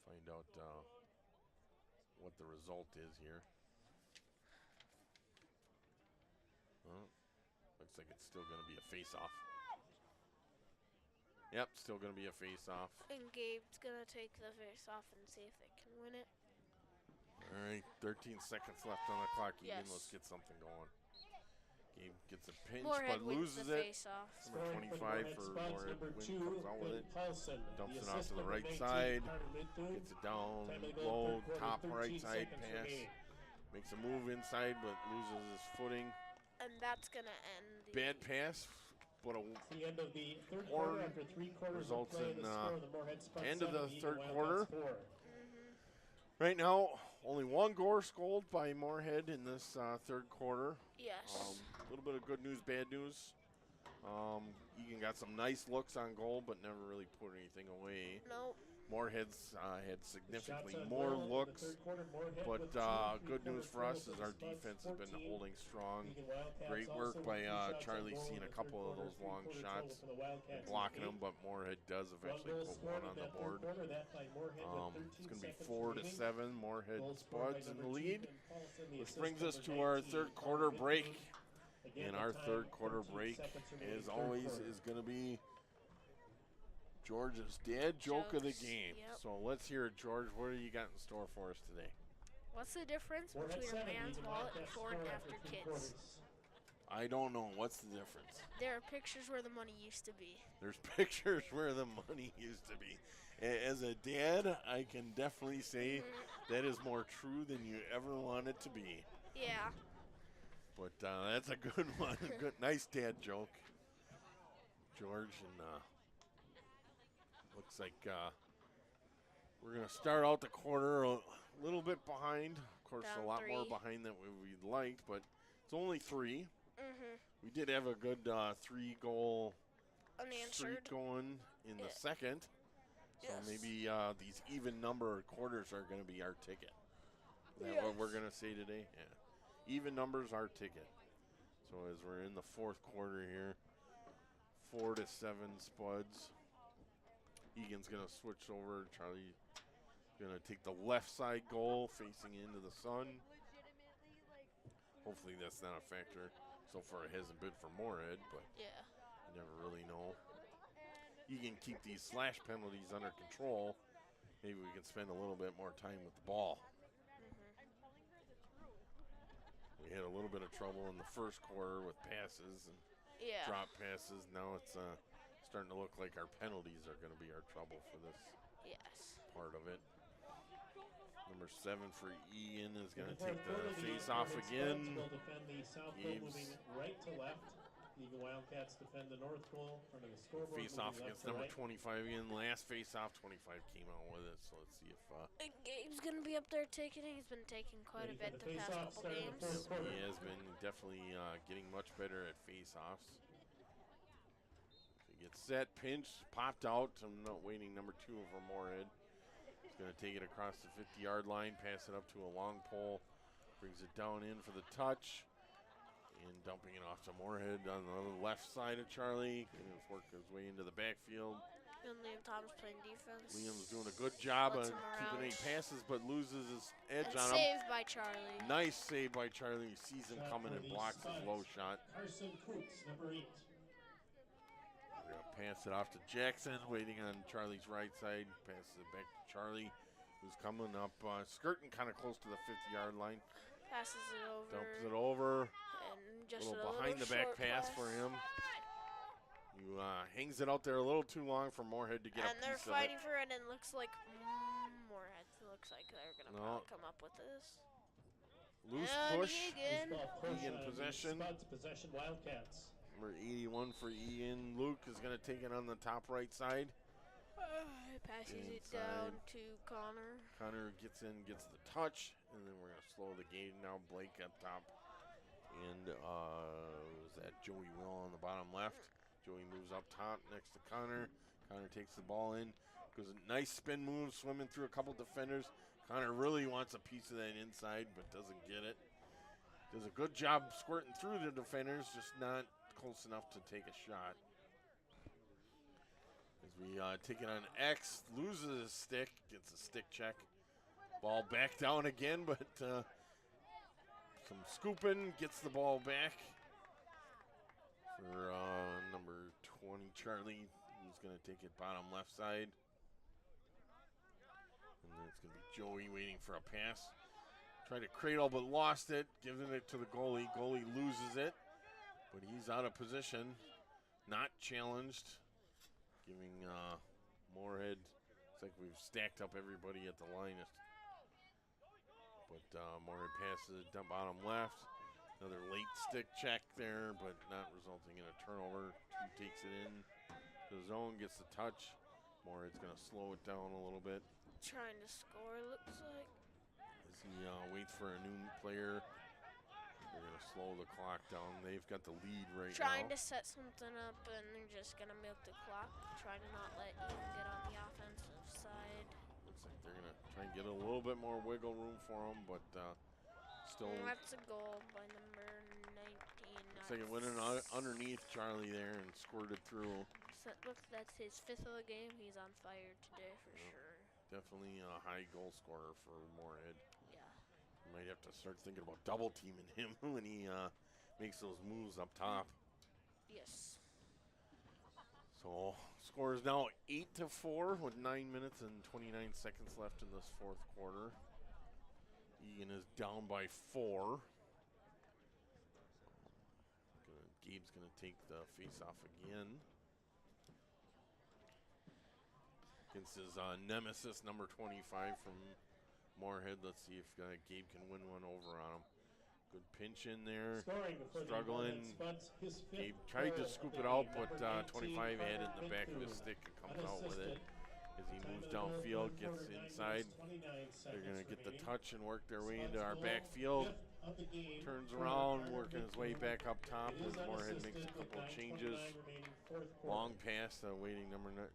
find out what the result is here. Well, looks like it's still going to be a face-off. Yep, still going to be a face-off.
And Gabe's going to take the face off and see if they can win it.
All right, 13 seconds left on the clock. Egan,
Yes.
let's get something going. Gabe gets a pinch,
Moorhead
but
wins
loses
the
it.
face-off.
Number 25 for Moorhead.
Number
Win
2,
comes out with it.
Paulson.
Dumps
The
it off
assist,
to the
number
right
19,
side.
Connor Midthun.
Gets it down
Time of the goal,
low,
third quarter,
top
13
right side
seconds
pass.
remaining.
Makes a move inside, but loses his footing.
And that's going to end the
Bad pass, but
It's the end of the third
Horn
quarter after 3 quarters of
results
play.
in,
The score of the Moorhead Spuds
end of
7,
the
Eagan
third
Wildcats
quarter.
4.
Right now, only one goal scored by Moorhead in this third quarter.
Yes.
A little bit of good news, bad news. Egan got some nice looks on goal, but never really put anything away.
Nope.
Moorhead's had significantly
Shots on
more
goal in the
looks,
third quarter, Moorhead
but
with two,
good
three-quarter
news for us
total
is
the
our
Spuds,
defense has been
14.
holding strong.
Eagan Wildcats
Great
also
work
with
by
3 shots on
Charlie,
goal
seeing
in
a
the
couple
third
of those
quarter,
long
three-quarter
shots
total for the Wildcats
blocking
with
them, but Moorhead does
8.
eventually
One goal
put
scored
one on
in
the
that
board.
third quarter, that by Moorhead with
It's
13
going to be
seconds
4-7,
remaining.
Moorhead
Goal scored by
Spuds in the
number
lead.
Ethan Paulson, the
Which
assist
brings us
number
to our
19,
third
Connor
quarter
Midthun.
break.
Again,
And
the
our
time,
third quarter
13
break,
seconds remaining,
as
third
always,
quarter.
is going to be George's dad joke of the
Jokes,
game.
yep.
So let's hear it, George. What do you got in store for us today?
What's the difference
Moorhead
between a
7,
man's
Eagan
wallet and
Wildcats
before and
score
after
three
kids?
quarters.
I don't know. What's the difference?
There are pictures where the money used to be.
There's pictures where the money used to be. As a dad, I can definitely say that is more true than you ever want it to be.
Yeah.
But that's a good one. Good, nice dad joke, George. And looks like we're going to start out the quarter a little bit behind. Of course,
Down
a lot more
3.
behind than we'd liked, but it's only 3. We did have a good 3-goal
Unanswered.
streak going in the
Yeah.
second. So
Yes.
maybe these even number quarters are going to be our ticket. Is that what we're going to say today? Yeah. Even numbers, our ticket. So as we're in the fourth quarter here, 4-7 Spuds. Egan's going to switch over. Charlie's going to take the left side goal facing into the sun. Hopefully that's not a factor. So far it hasn't been for Moorhead, but
Yeah.
you never really know. Egan keep these slash penalties under control. Maybe we can spend a little bit more time with the ball. We had a little bit of trouble in the first quarter with passes and
Yeah.
drop passes. Now it's starting to look like our penalties are going to be our trouble for this
Yes.
part of it. Number 7 for Egan is going to
In the
take
fourth quarter,
the
the
face off
Moorhead Spuds
again.
will defend the south goal,
Gabe's
moving right to left. Eagan Wildcats defend the north goal, front of the scoreboard,
face off
moving left
against
to
number
right.
25 again. Last face off, 25 came out with it. So let's see if
And Gabe's going to be up there taking it. He's been taking quite
Ready
a
for
bit
the
the past
face-off,
couple
starting the
games.
fourth quarter.
he has been definitely getting much better at face-offs. He gets set, pinched, popped out. I'm not waiting. Number 2 for Moorhead. He's going to take it across the 50-yard line, pass it up to a long pole, brings it down in for the touch, and dumping it off to Moorhead on the left side of Charlie. Going to work his way into the backfield.
And Liam Thomas playing defense.
Liam's doing a good job
Lets
of
him
keeping any
around.
passes, but loses his edge
And
on him.
saved by Charlie.
Nice save by Charlie. He sees him
Shot
coming
for
and
the
blocks his
Spuds.
low shot.
Carson Coots, number 8.
We're going to pass it off to Jackson, waiting on Charlie's right side. Passes it back to Charlie, who's coming up, skirting kind of close to the 50-yard line.
Passes it over.
Dumps it over.
And just
A
a
little behind the back
short
pass for him. He hangs it out there a little too long for Moorhead to get
And
a
they're
piece of
fighting
it.
for it, and looks like Moorhead. Looks like they're going to
No.
probably come up with this.
Loose
And
push.
Egan.
Loose ball push
Egan
on the
possession.
Spuds possession Wildcats.
Number 81 for Egan. Luke is going to take it on the top right side.
Passes it
Inside.
down to Connor.
Connor gets in, gets the touch, and then we're going to slow the game now. Blake up top. And was that Joey Will on the bottom left? Joey moves up top next to Connor. Connor takes the ball in. Goes a nice spin move, swimming through a couple defenders. Connor really wants a piece of that inside, but doesn't get it. Does a good job squirting through the defenders, just not close enough to take a shot. As we take it on X, loses his stick, gets a stick check. Ball back down again, but some scooping, gets the ball back for number 20, Charlie, who's going to take it bottom left side. And then it's going to be Joey waiting for a pass. Tried to cradle but lost it, giving it to the goalie. Goalie loses it, but he's out of position, not challenged. Giving Moorhead, it's like we've stacked up everybody at the line. But Moorhead passes it down bottom left. Another late stick check there, but not resulting in a turnover. Two takes it in to the zone, gets the touch. Moorhead's going to slow it down a little bit.
Trying to score, looks like.
As he waits for a new player. They're going to slow the clock down. They've got the lead right
Trying
now.
to set something up, and they're just going to milk the clock. Trying to not let Eagan get on the offensive side.
Looks like they're going to try and get a little bit more wiggle room for them, but still.
That's a goal by number 19.
Looks like it went in underneath Charlie there and squirted through.
So that's his 5th of the game. He's on fire today for sure.
Definitely a high goal scorer for Moorhead.
Yeah.
Might have to start thinking about double teaming him when he makes those moves up top.
Yes.
So score is now 8-4 with 9 minutes and 29 seconds left in this fourth quarter. Eagan is down by 4. Gabe's going to take the face-off again. Against his nemesis, number 25 from Moorhead. Let's see if Gabe can win one over on him. Good pinch in there. Struggling. Gabe tried to scoop it out, but 25 had it in the back of his stick and comes out with it. As he moves downfield, gets inside. They're going to get the touch and work their way into our backfield. Turns around, working his way back up top as Moorhead makes a couple of changes. Long pass, waiting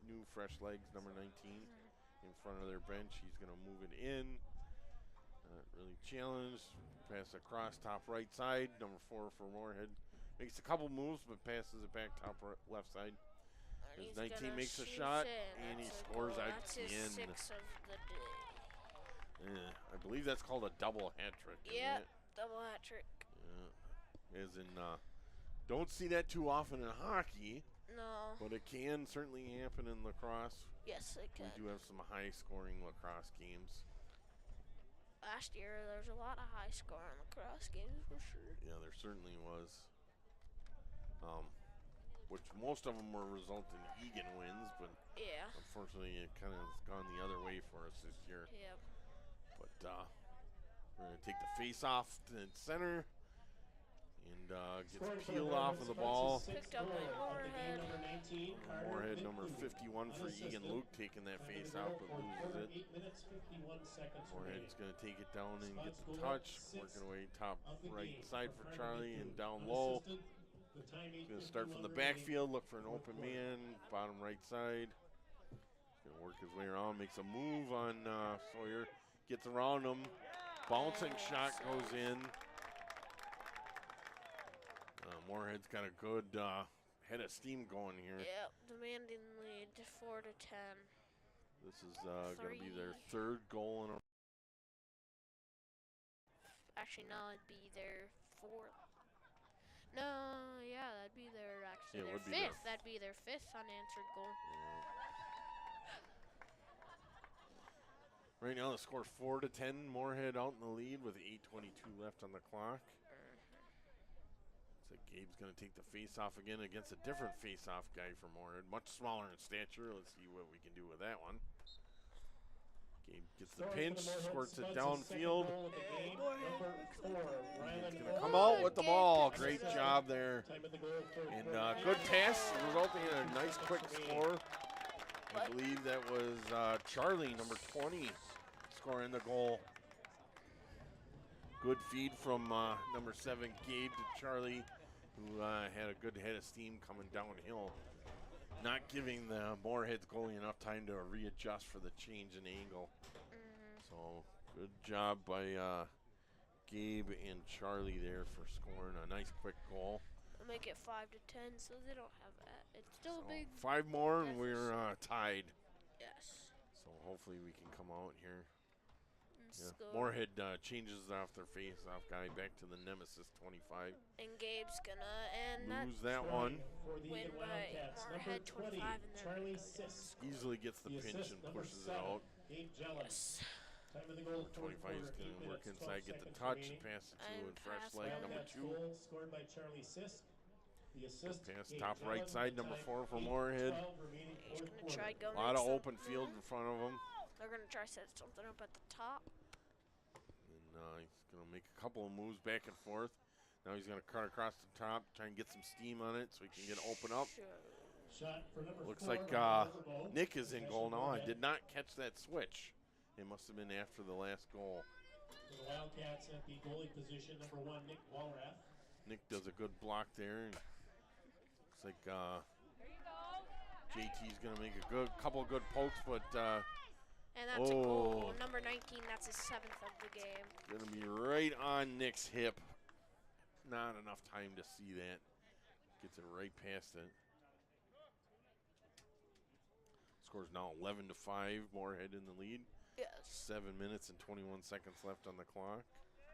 new fresh legs, number 19 in front of their bench. He's going to move it in. Not really challenged. Pass across top right side, number 4 for Moorhead. Makes a couple moves, but passes it back top left side. As 19 makes a shot, and he scores again.
That's his 6th of the day.
I believe that's called a double hat trick.
Yeah, double hat trick.
Yeah. As in, don't see that too often in hockey.
No.
But it can certainly happen in lacrosse.
Yes, it can.
We do have some high-scoring lacrosse games.
Last year, there was a lot of high-scoring lacrosse games for sure.
Yeah, there certainly was. Which most of them were resulting in Eagan wins, but
yeah,
unfortunately it kind of has gone the other way for us this year.
Yep.
But we're going to take the face-off to the center. And gets peeled off of the ball.
Picked up by Moorhead.
Moorhead, number 51 for Eagan Luke, taking that face out, but loses it. Moorhead's going to take it down and get the touch. Working away top right side for Charlie and down low. He's going to start from the backfield, look for an open man, bottom right side. He's going to work his way around, makes a move on Sawyer. Gets around him. Bouncing shot goes in. Moorhead's got a good head of steam going here.
Yep, demanding lead 4-10.
This is going to be their 3rd goal in a.
Actually, no, it'd be their 4th. No, yeah, that'd be their actually their 5th. That'd be their 5th unanswered goal.
Yeah. Right now, the score 4-10. Moorhead out in the lead with 8:22 left on the clock. So Gabe's going to take the face-off again against a different face-off guy for Moorhead. Much smaller in stature. Let's see what we can do with that one. Gabe gets the pinch, squirts it downfield. He's going to come out with the ball. Great job there. And good pass, resulting in a nice quick score. I believe that was Charlie, number 20, scoring the goal. Good feed from number 7, Gabe, to Charlie, who had a good head of steam coming downhill. Not giving the Moorhead's goalie enough time to readjust for the change in angle. So good job by Gabe and Charlie there for scoring a nice quick goal.
Make it 5-10, so they don't have that. It's still
So
a big.
5 more and we're tied.
Yes.
So hopefully we can come out here.
And
Yeah.
score.
Moorhead changes off their face-off guy back to the Nemesis 25.
And Gabe's gonna
Lose that one.
For the
win
Eagan
by
Wildcats, number
Moorhead
20,
25 and they're
Charlie
gonna
Sisk.
Easily gets the
The
pinch
assist,
and
number
pushes
7,
it out.
Gabe Jellick.
Yes.
Time of the goal,
25 is going to work inside, get the touch, pass it to
And
in fresh
pass
leg,
it.
number
Wildcats
2.
goal scored by Charlie Sisk. The assist,
Pass
Gabe
top right
Jellick,
side,
with
number
time
4 for
8:12
Moorhead.
remaining
He's
fourth
gonna
quarter.
try
A
going.
lot of open field in front of him.
They're gonna try to set something up at the top.
And he's going to make a couple of moves back and forth. Now he's going to cut across the top, try and get some steam on it so he can get open up.
Shot for number
Looks
4
like
by Overbo.
Nick is in goal now. I
Moorhead.
did not catch that switch. It must have been after the last goal.
For the Wildcats at the goalie position, number 1, Nick Walrath.
Nick does a good block there. And looks like JT's going to make a good couple good pokes, but
And that's a goal. Number 19, that's his 7th of the game.
going to be right on Nick's hip. Not enough time to see that. Gets it right past it. Scores now 11-5. Moorhead in the lead.
Yes.
7 minutes and 21 seconds left on the clock.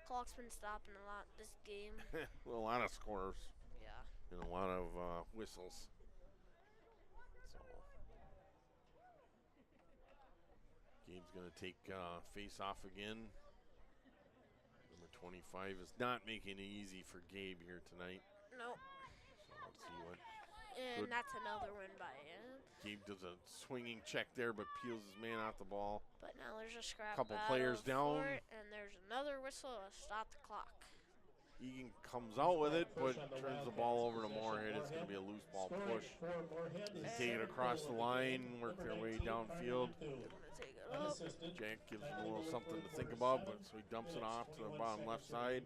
Clock's been stopping a lot this game.
Well, a lot of scores
Yeah.
and a lot of whistles. So Gabe's going to take face off again. Number 25 is not making it easy for Gabe here tonight.
Nope.
So let's see what.
And
Good.
that's another win by him.
Gabe does a swinging check there, but peels his man off the ball.
But now there's a scrap
Couple
battle
players down.
for it, and there's another whistle to stop the clock.
Eagan comes out with it, but turns the ball over to Moorhead. It's going to be a loose ball push. They take it across the line, work their way downfield.
I'm gonna take it up.
Jack gives him a little something to think about, but so he dumps it off to the bottom left side.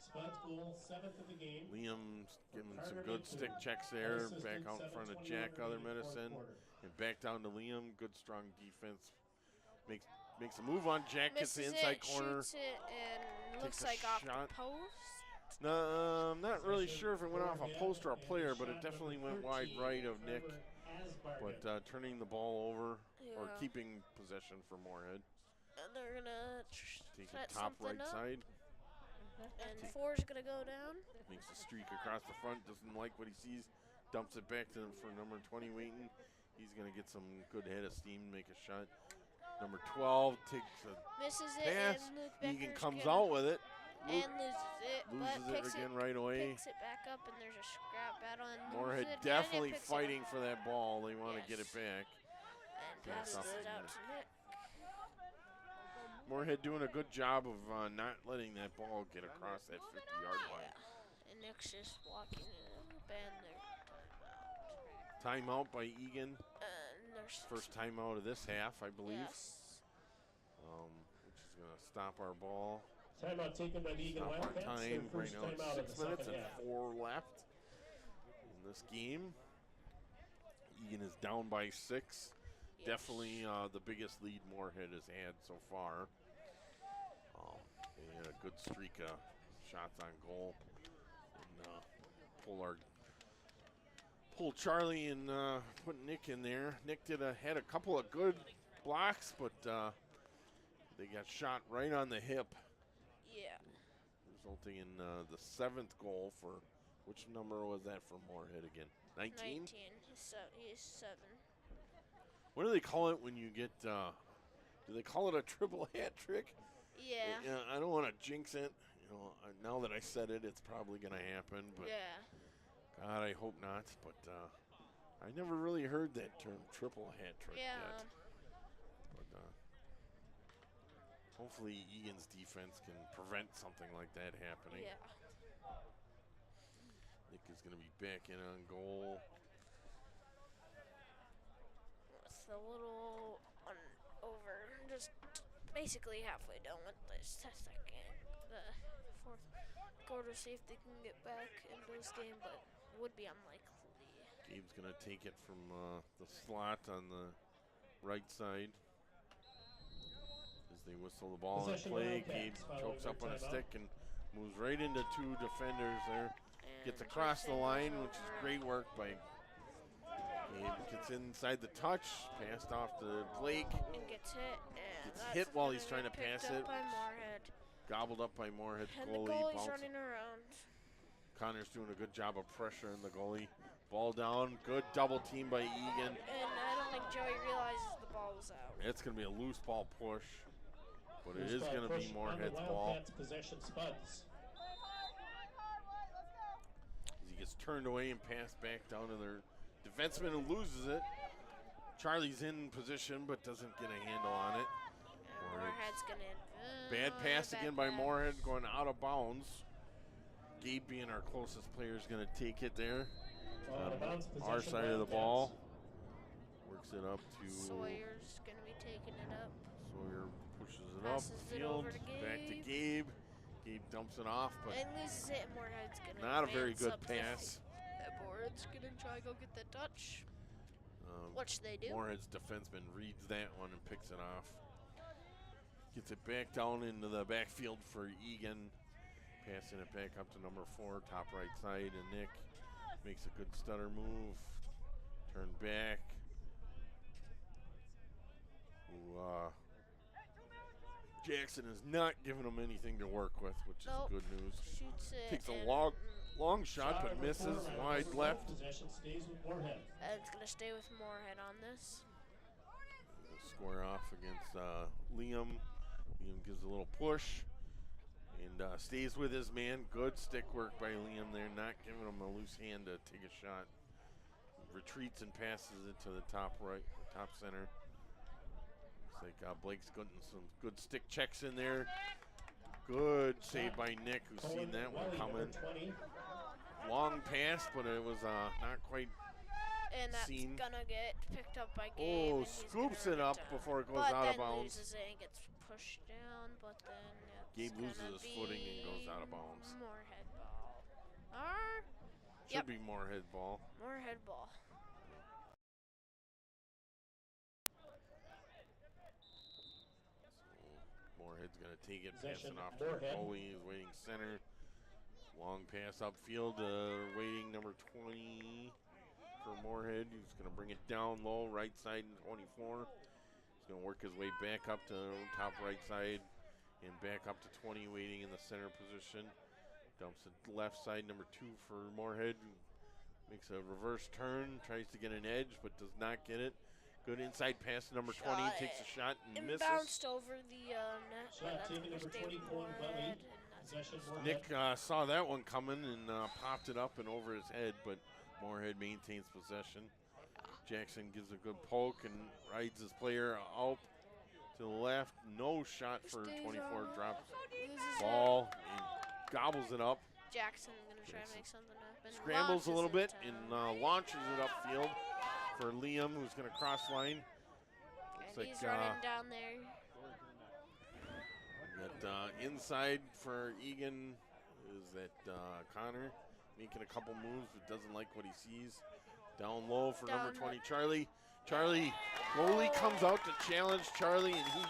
Spuds goal, 7th of the game.
Liam's giving some good stick checks there. Back out in front of Jack, other medicine. And back down to Liam. Good, strong defense. Makes a move on Jack, gets the
Misses
inside
it,
corner.
shoots it, and
takes
looks
a
like off
shot.
the post.
No, I'm not really sure if it went off a post or a player, but it definitely went wide right of Nick. But turning the ball over, or
Yeah.
keeping possession for Moorhead.
And they're gonna
Take
set
the top
something
right
up.
side.
And 4's gonna go down.
Makes a streak across the front, doesn't like what he sees, dumps it back to for number 20 Wheaton. He's going to get some good head of steam, make a shot. Number 12 takes a
Misses it,
pass.
and Luke
Eagan
Becker's
comes
gonna-
out with it. Luke
and loses it,
loses
but
it
picks
again right away.
Picks it back up, and there's a scrap battle. And
Moorhead
loses it,
definitely
and it picks it
fighting
up,
for that ball. They want to get it
Yes.
back.
and
Yeah,
passes
something
it out to Nick.
Moorhead doing a good job of not letting that ball get across that 50-yard line.
Yeah. And Nick's just walking it up, and they're
Timeout by Eagan.
and there's
First timeout of this half, I believe.
Yes.
Which is going to stop our ball.
Timeout taken by the Eagan
Stop our
Wildcats.
time.
Their
Right
first
now it's
timeout of
6
the
minutes
second
and
half.
4 left in this game. Eagan is down by 6.
Yes.
Definitely the biggest lead Moorhead has had so far. They had a good streak of shots on goal. And pull Charlie and put Nick in there. Nick had a couple of good blocks, but they got shot right on the hip,
Yeah.
resulting in the 7th goal for, which number was that for Moorhead again? 19?
19. He's 7.
What do they call it when you get, do they call it a triple hat trick?
Yeah.
I don't want to jinx it. Now that I said it, it's probably going to happen, but
Yeah.
God, I hope not. But I never really heard that term, triple hat trick
Yeah.
yet. But hopefully Egan's defense can prevent something like that happening.
Yeah.
Nick is going to be back in on goal.
With a little over, just basically halfway done with this the fourth quarter. See if they can get back into this game, but would be unlikely.
Gabe's going to take it from the slot on the right side. As they whistle the ball in play, Gabe chokes up on a stick and moves right into two defenders there.
And
Gets across the line, which is
over.
great work by Gabe. Gets inside the touch, passed off to Blake.
And gets hit. And
Gets
that's
hit while
gonna
he's trying to
get picked
pass
up
it.
by Moorhead.
Gobbled up by Moorhead's
And
goalie.
the goalie's
Bounces.
running around.
Connor's doing a good job of pressuring the goalie. Ball down, good double team by Eagan.
And I don't think Joey realizes the ball was out.
It's going to be a loose ball push, but it
Loose
is
ball
going to
push
be
on the
Moorhead's ball.
Wildcats possession, Spuds.
As he gets turned away and passed back down to their defenseman who loses it. Charlie's in position but doesn't get a handle on it.
And Moorhead's gonna
Bad pass again by
pass.
Moorhead going out of bounds. Gabe being our closest player is going to take it there.
Out of bounds,
Our
possession,
side of the
Wildcats.
ball. Works it up to
Sawyer's gonna be taking it up.
Sawyer, pushes it
Passes
up
it
field,
over to
back to
Gabe.
Gabe. Gabe dumps it off, but
And loses it. And Moorhead's gonna
not a very
advance
good
up the
pass.
And Moorhead's gonna try to go get the touch,
Um,
which they do.
Moorhead's defenseman reads that one and picks it off. Gets it back down into the backfield for Eagan. Passing it back up to number 4, top right side, and Nick makes a good stutter move. Turn back. Ooh, Jackson is not giving him anything to work with, which
Nope.
is good news.
Shoots it.
Takes a
and
long shot, but
number
misses
4 on
wide
number
left.
4, possession stays with Moorhead.
And it's gonna stay with Moorhead on this.
Square off against Liam. Liam gives a little push and stays with his man. Good stick work by Liam there, not giving him a loose hand to take a shot. Retreats and passes it to the top right, top center. Looks like Blake's getting some good stick checks in there. Good save by Nick, who's seen that one
Welly, number
coming.
20.
Long pass, but it was not quite.
And that's
Seen.
gonna get picked up by Gabe.
Oh,
and he's
scoops
gonna
it
run
up
down.
before it goes
but
out
then
of bounds.
Loses it and gets pushed down, but then it's
Gabe loses
gonna
his footing and goes out of
be
bounds.
Moorhead ball. Or
Should
Yep.
be Moorhead ball.
Moorhead ball.
Moorhead's going to take it,
Possession,
passing off to
Moorhead.
Foley, is waiting center. Long pass upfield, waiting number 20 for Moorhead. He's going to bring it down low, right side in 24. He's going to work his way back up to top right side and back up to 20, waiting in the center position. Dumps it left side, number 2 for Moorhead. Makes a reverse turn, tries to get an edge, but does not get it. Good inside pass, number 20,
Shot
takes a shot and
It
misses.
bounced over the net.
Shot
But that's
taken,
gonna
number
stay with
24, Welly.
Moorhead, and that's
Possession, Moorhead.
Nick saw that one coming and popped it up and over his head, but Moorhead maintains possession. Jackson gives a good poke and rides his player out to the left. No shot for
Stays
24,
on.
drops
Loses
ball and gobbles it up.
it. Jackson gonna try to
Jackson
make something happen.
Scrambles a little
Launches
bit
it
and
down.
launches it upfield for Liam, who's going to cross line.
And
Looks
he's
like
running down there.
that inside for Eagan is that Connor making a couple moves but doesn't like what he sees. Down low for number
Down
20, Charlie. Charlie, goalie comes out to challenge Charlie, and he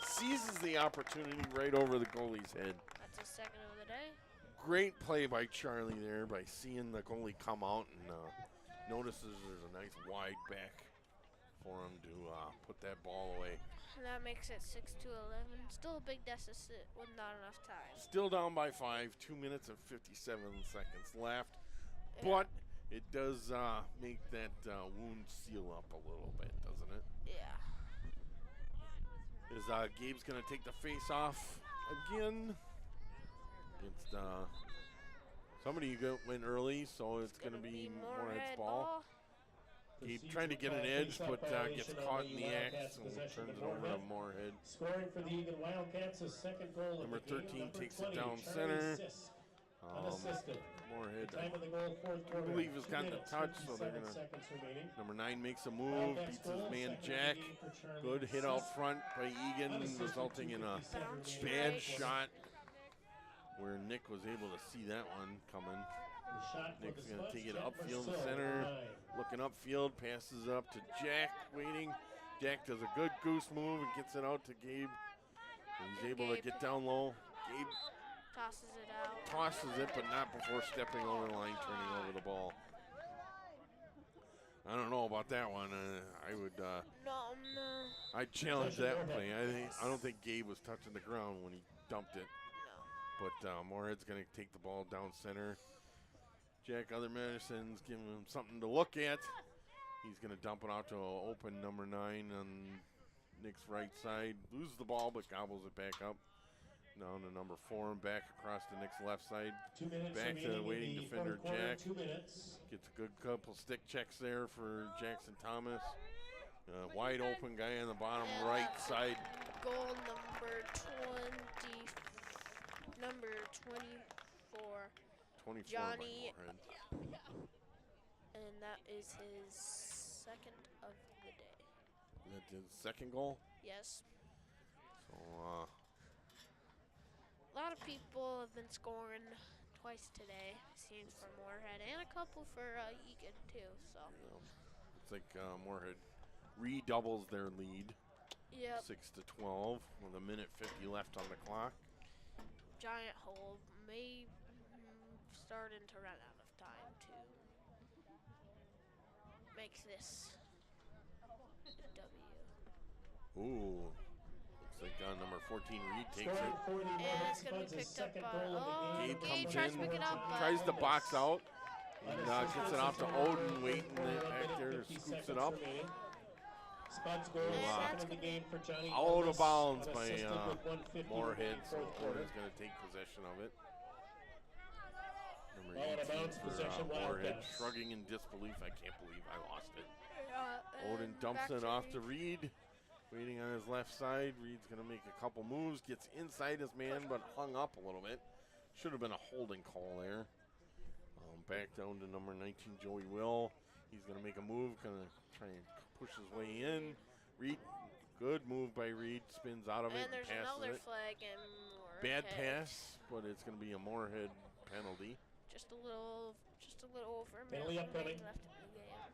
seizes the opportunity right over the goalie's head.
That's his second of the day.
Great play by Charlie there by seeing the goalie come out and notices there's a nice wide back for him to put that ball away.
And that makes it 6-11. Still a big deficit with not enough time.
Still down by 5, 2 minutes and 57 seconds left.
Yeah.
But it does make that wound seal up a little bit, doesn't it?
Yeah.
As Gabe's going to take the face off again. Against somebody who went early, so it's going to be Moorhead's ball. Gabe trying to get an edge, but gets caught in the act, so turns it over to Moorhead.
Scoring for the Eagan Wildcats, his second goal of
Number
the game.
13
Number
takes
20,
it down
Charlie
center.
Siss. Unassisted.
Moorhead,
Time of the goal, fourth
I
quarter.
believe, has
2
gotten a
minutes,
touch, so they're
57
going to.
seconds remaining.
Number 9 makes a move,
Wildcats
beats his
goal,
man
second
Jack.
of the game for Charlie
Good hit
Assist.
out front by Eagan,
Unassisted,
resulting in a
2:57
Bounce
remaining.
bad
right.
shot where Nick was able to see that one coming.
The shot for
Nick's
the
going to
Spuds,
take it
Jack
upfield to
Marceau,
center.
9.
Looking upfield, passes up to Jack, waiting. Jack does a good goose move and gets it out to Gabe. And he's able to get down low. Gabe
Tosses it out.
tosses it, but not before stepping over the line, turning over the ball. I don't know about that one. I would.
No.
I'd challenge that play. I don't think Gabe was touching the ground when he dumped it.
No.
But Moorhead's going to take the ball down center. Jack Other Medicine's giving him something to look at. He's going to dump it out to open number 9 on Nick's right side. Loses the ball, but gobbles it back up. Down to number 4 and back across to Nick's left side.
2 minutes
Back to the
remaining
waiting
in the
defender,
fourth quarter,
Jack.
2 minutes.
Gets a good couple stick checks there for Jackson Thomas. Wide open guy on the bottom right side.
Goal number 24.
24
Johnny.
by Moorhead.
And that is his second of the day.
That his second goal.
Yes.
So,
A lot of people have been scoring twice today. Seems for Moorhead and a couple for Eagan too. So.
It's like Moorhead redoubles their lead.
Yep.
6-12 with a minute 50 left on the clock.
Giant hole may starting to run out of time to make this a W.
Ooh. Looks like number 14 Reed takes
Scoring
it.
for the
And
Moorhead
it's going to
Spuds,
be
his
picked up
second
by,
goal of the game.
Gabe comes
tries
in,
to pick it up, but
tries to box out. And gets it off to Odin, waiting back there, scoops it up.
Spuds goal, second of the game for Johnny
Out of
Ellis,
bounds by
unassisted with 1:50
Moorhead,
remaining
so
fourth quarter.
Moorhead's going to take possession of it. Number
Ball out of
18
bounds,
for
possession,
Moorhead,
Wildcats.
shrugging in disbelief. I can't believe I lost it. Odin
and
dumps
back
it off to
Reed.
Reed. Waiting on his left side. Reed's going to make a couple moves. Gets inside his man, but hung up a little bit. Should have been a holding call there. Back down to number 19, Joey Will. He's going to make a move. Going to try and push his way in. Reed, good move by Reed. Spins out of it
And
and
there's
passes
another
it.
flag and Moorhead.
Bad pass, but it's going to be a Moorhead penalty.
Just a little over a
Penalty
minute
upcoming.
left in the game.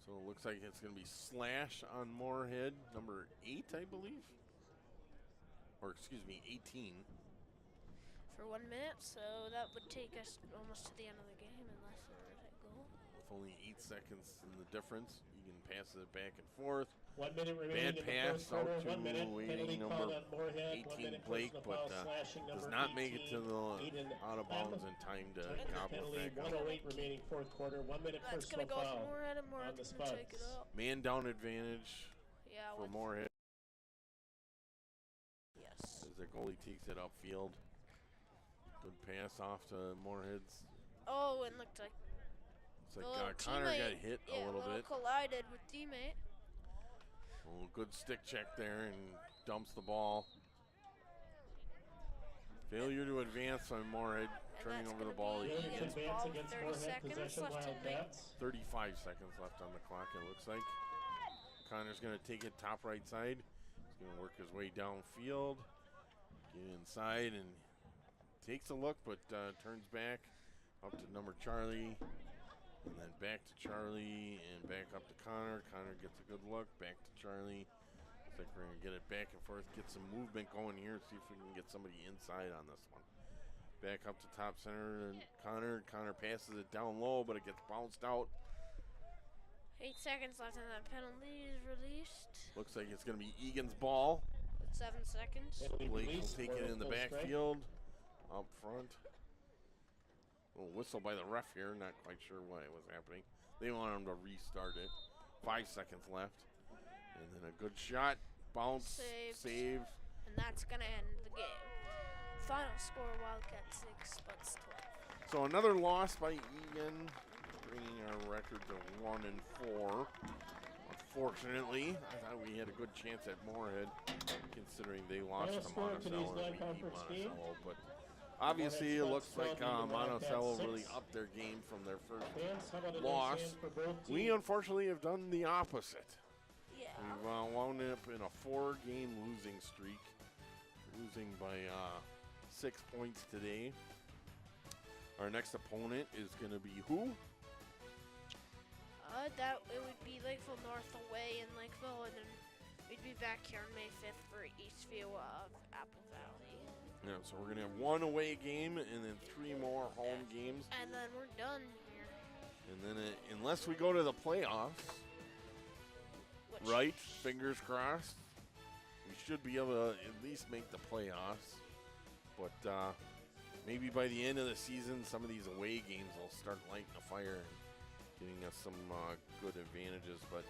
So it looks like it's going to be slash on Moorhead, number 8, I believe. Or excuse me, 18.
For 1 minute, so that would take us almost to the end of the game unless there was a goal.
With only 8 seconds in the difference, you can pass it back and forth.
1 minute remaining
Bad
in the
pass
first quarter.
out to
1 minute penalty
waiting
called
number
on Moorhead.
18
1 minute
Blake,
personal
but
foul slashing
does
number
not make it to
18,
the
Aiden
out of bounds
Pam.
in time to
And the
gobble it
penalty,
back out.
1:08 remaining fourth quarter. 1 minute
That's
personal
gonna go for
foul
Moorhead and
on
Moorhead
the
can take it
Spuds.
up.
Man down advantage
Yeah,
for
with-
Moorhead
yes.
as the goalie takes it upfield. Good pass off to Moorhead's.
Oh, and looked like
It's like
the
Connor got
teammate,
hit
yeah,
a little bit.
collided with teammate.
Oh, good stick check there and dumps the ball. Failure to advance on Moorhead,
And
turning
that's
over the
gonna
ball.
be
Failure to
Egan's
advance
ball,
against
30
Moorhead,
seconds
possession
left in the
Wildcats.
35 seconds left on the clock, it looks like. Connor's going to take it top right side. He's going to work his way downfield, get inside, and takes a look, but turns back up to number Charlie, and then back to Charlie, and back up to Connor. Connor gets a good look, back to Charlie. Looks like we're going to get it back and forth, get some movement going here, see if we can get somebody inside on this one. Back up to top center, and Connor passes it down low, but it gets bounced out.
8 seconds left and that penalty is released.
Looks like it's going to be Egan's ball.
With 7 seconds.
Penalty
Blake will
release
take
for
it in the
full strike.
backfield, up front. Little whistle by the ref here, not quite sure why it was happening. They want him to restart it. 5 seconds left. And then a good shot, bounce,
Saved.
save.
And that's going to end the game. Final score, Wildcats 6, Spuds 12.
So another loss by Egan, bringing our record to 1-4. A Unfortunately, I thought we had a good chance at Moorhead, considering they lost
Final
to
score of today's
Monticello and we beat
non-conference game.
Monticello. But obviously, it looks like
Moorhead Spuds 12,
Monticello
Wildcats
really
6.
upped their game from their first
Fans, how about a
loss.
nice hand for both
We
teams?
unfortunately have done the opposite.
Yeah.
We've wound up in a 4-game losing streak, losing by 6 points today. Our next opponent is going to be who?
That it would be Lakeville North away in Lakeville, and then we'd be back here on May 5th for Eastview of Apple Valley.
Yeah, so we're going to have 1 away game and then 3 more home games.
And then we're done here.
And then unless we go to the playoffs,
Which,
right, fingers crossed, we should be able to at least make the playoffs. But maybe by the end of the season, some of these away games will start lighting a fire and getting us some good advantages. But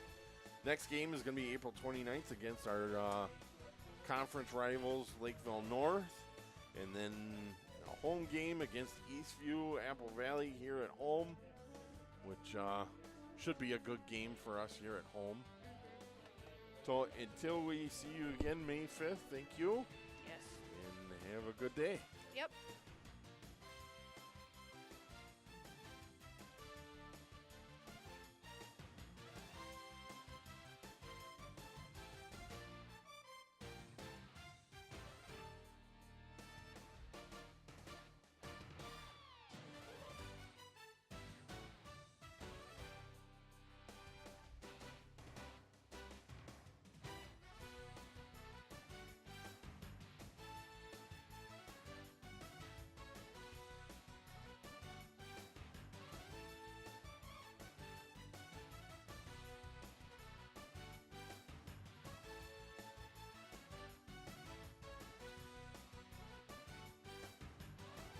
next game is going to be April 29th against our conference rivals, Lakeville North. And then a home game against Eastview, Apple Valley here at home, which should be a good game for us here at home. So until we see you again May 5th, thank you.
Yes.
And have a good day.
Yep.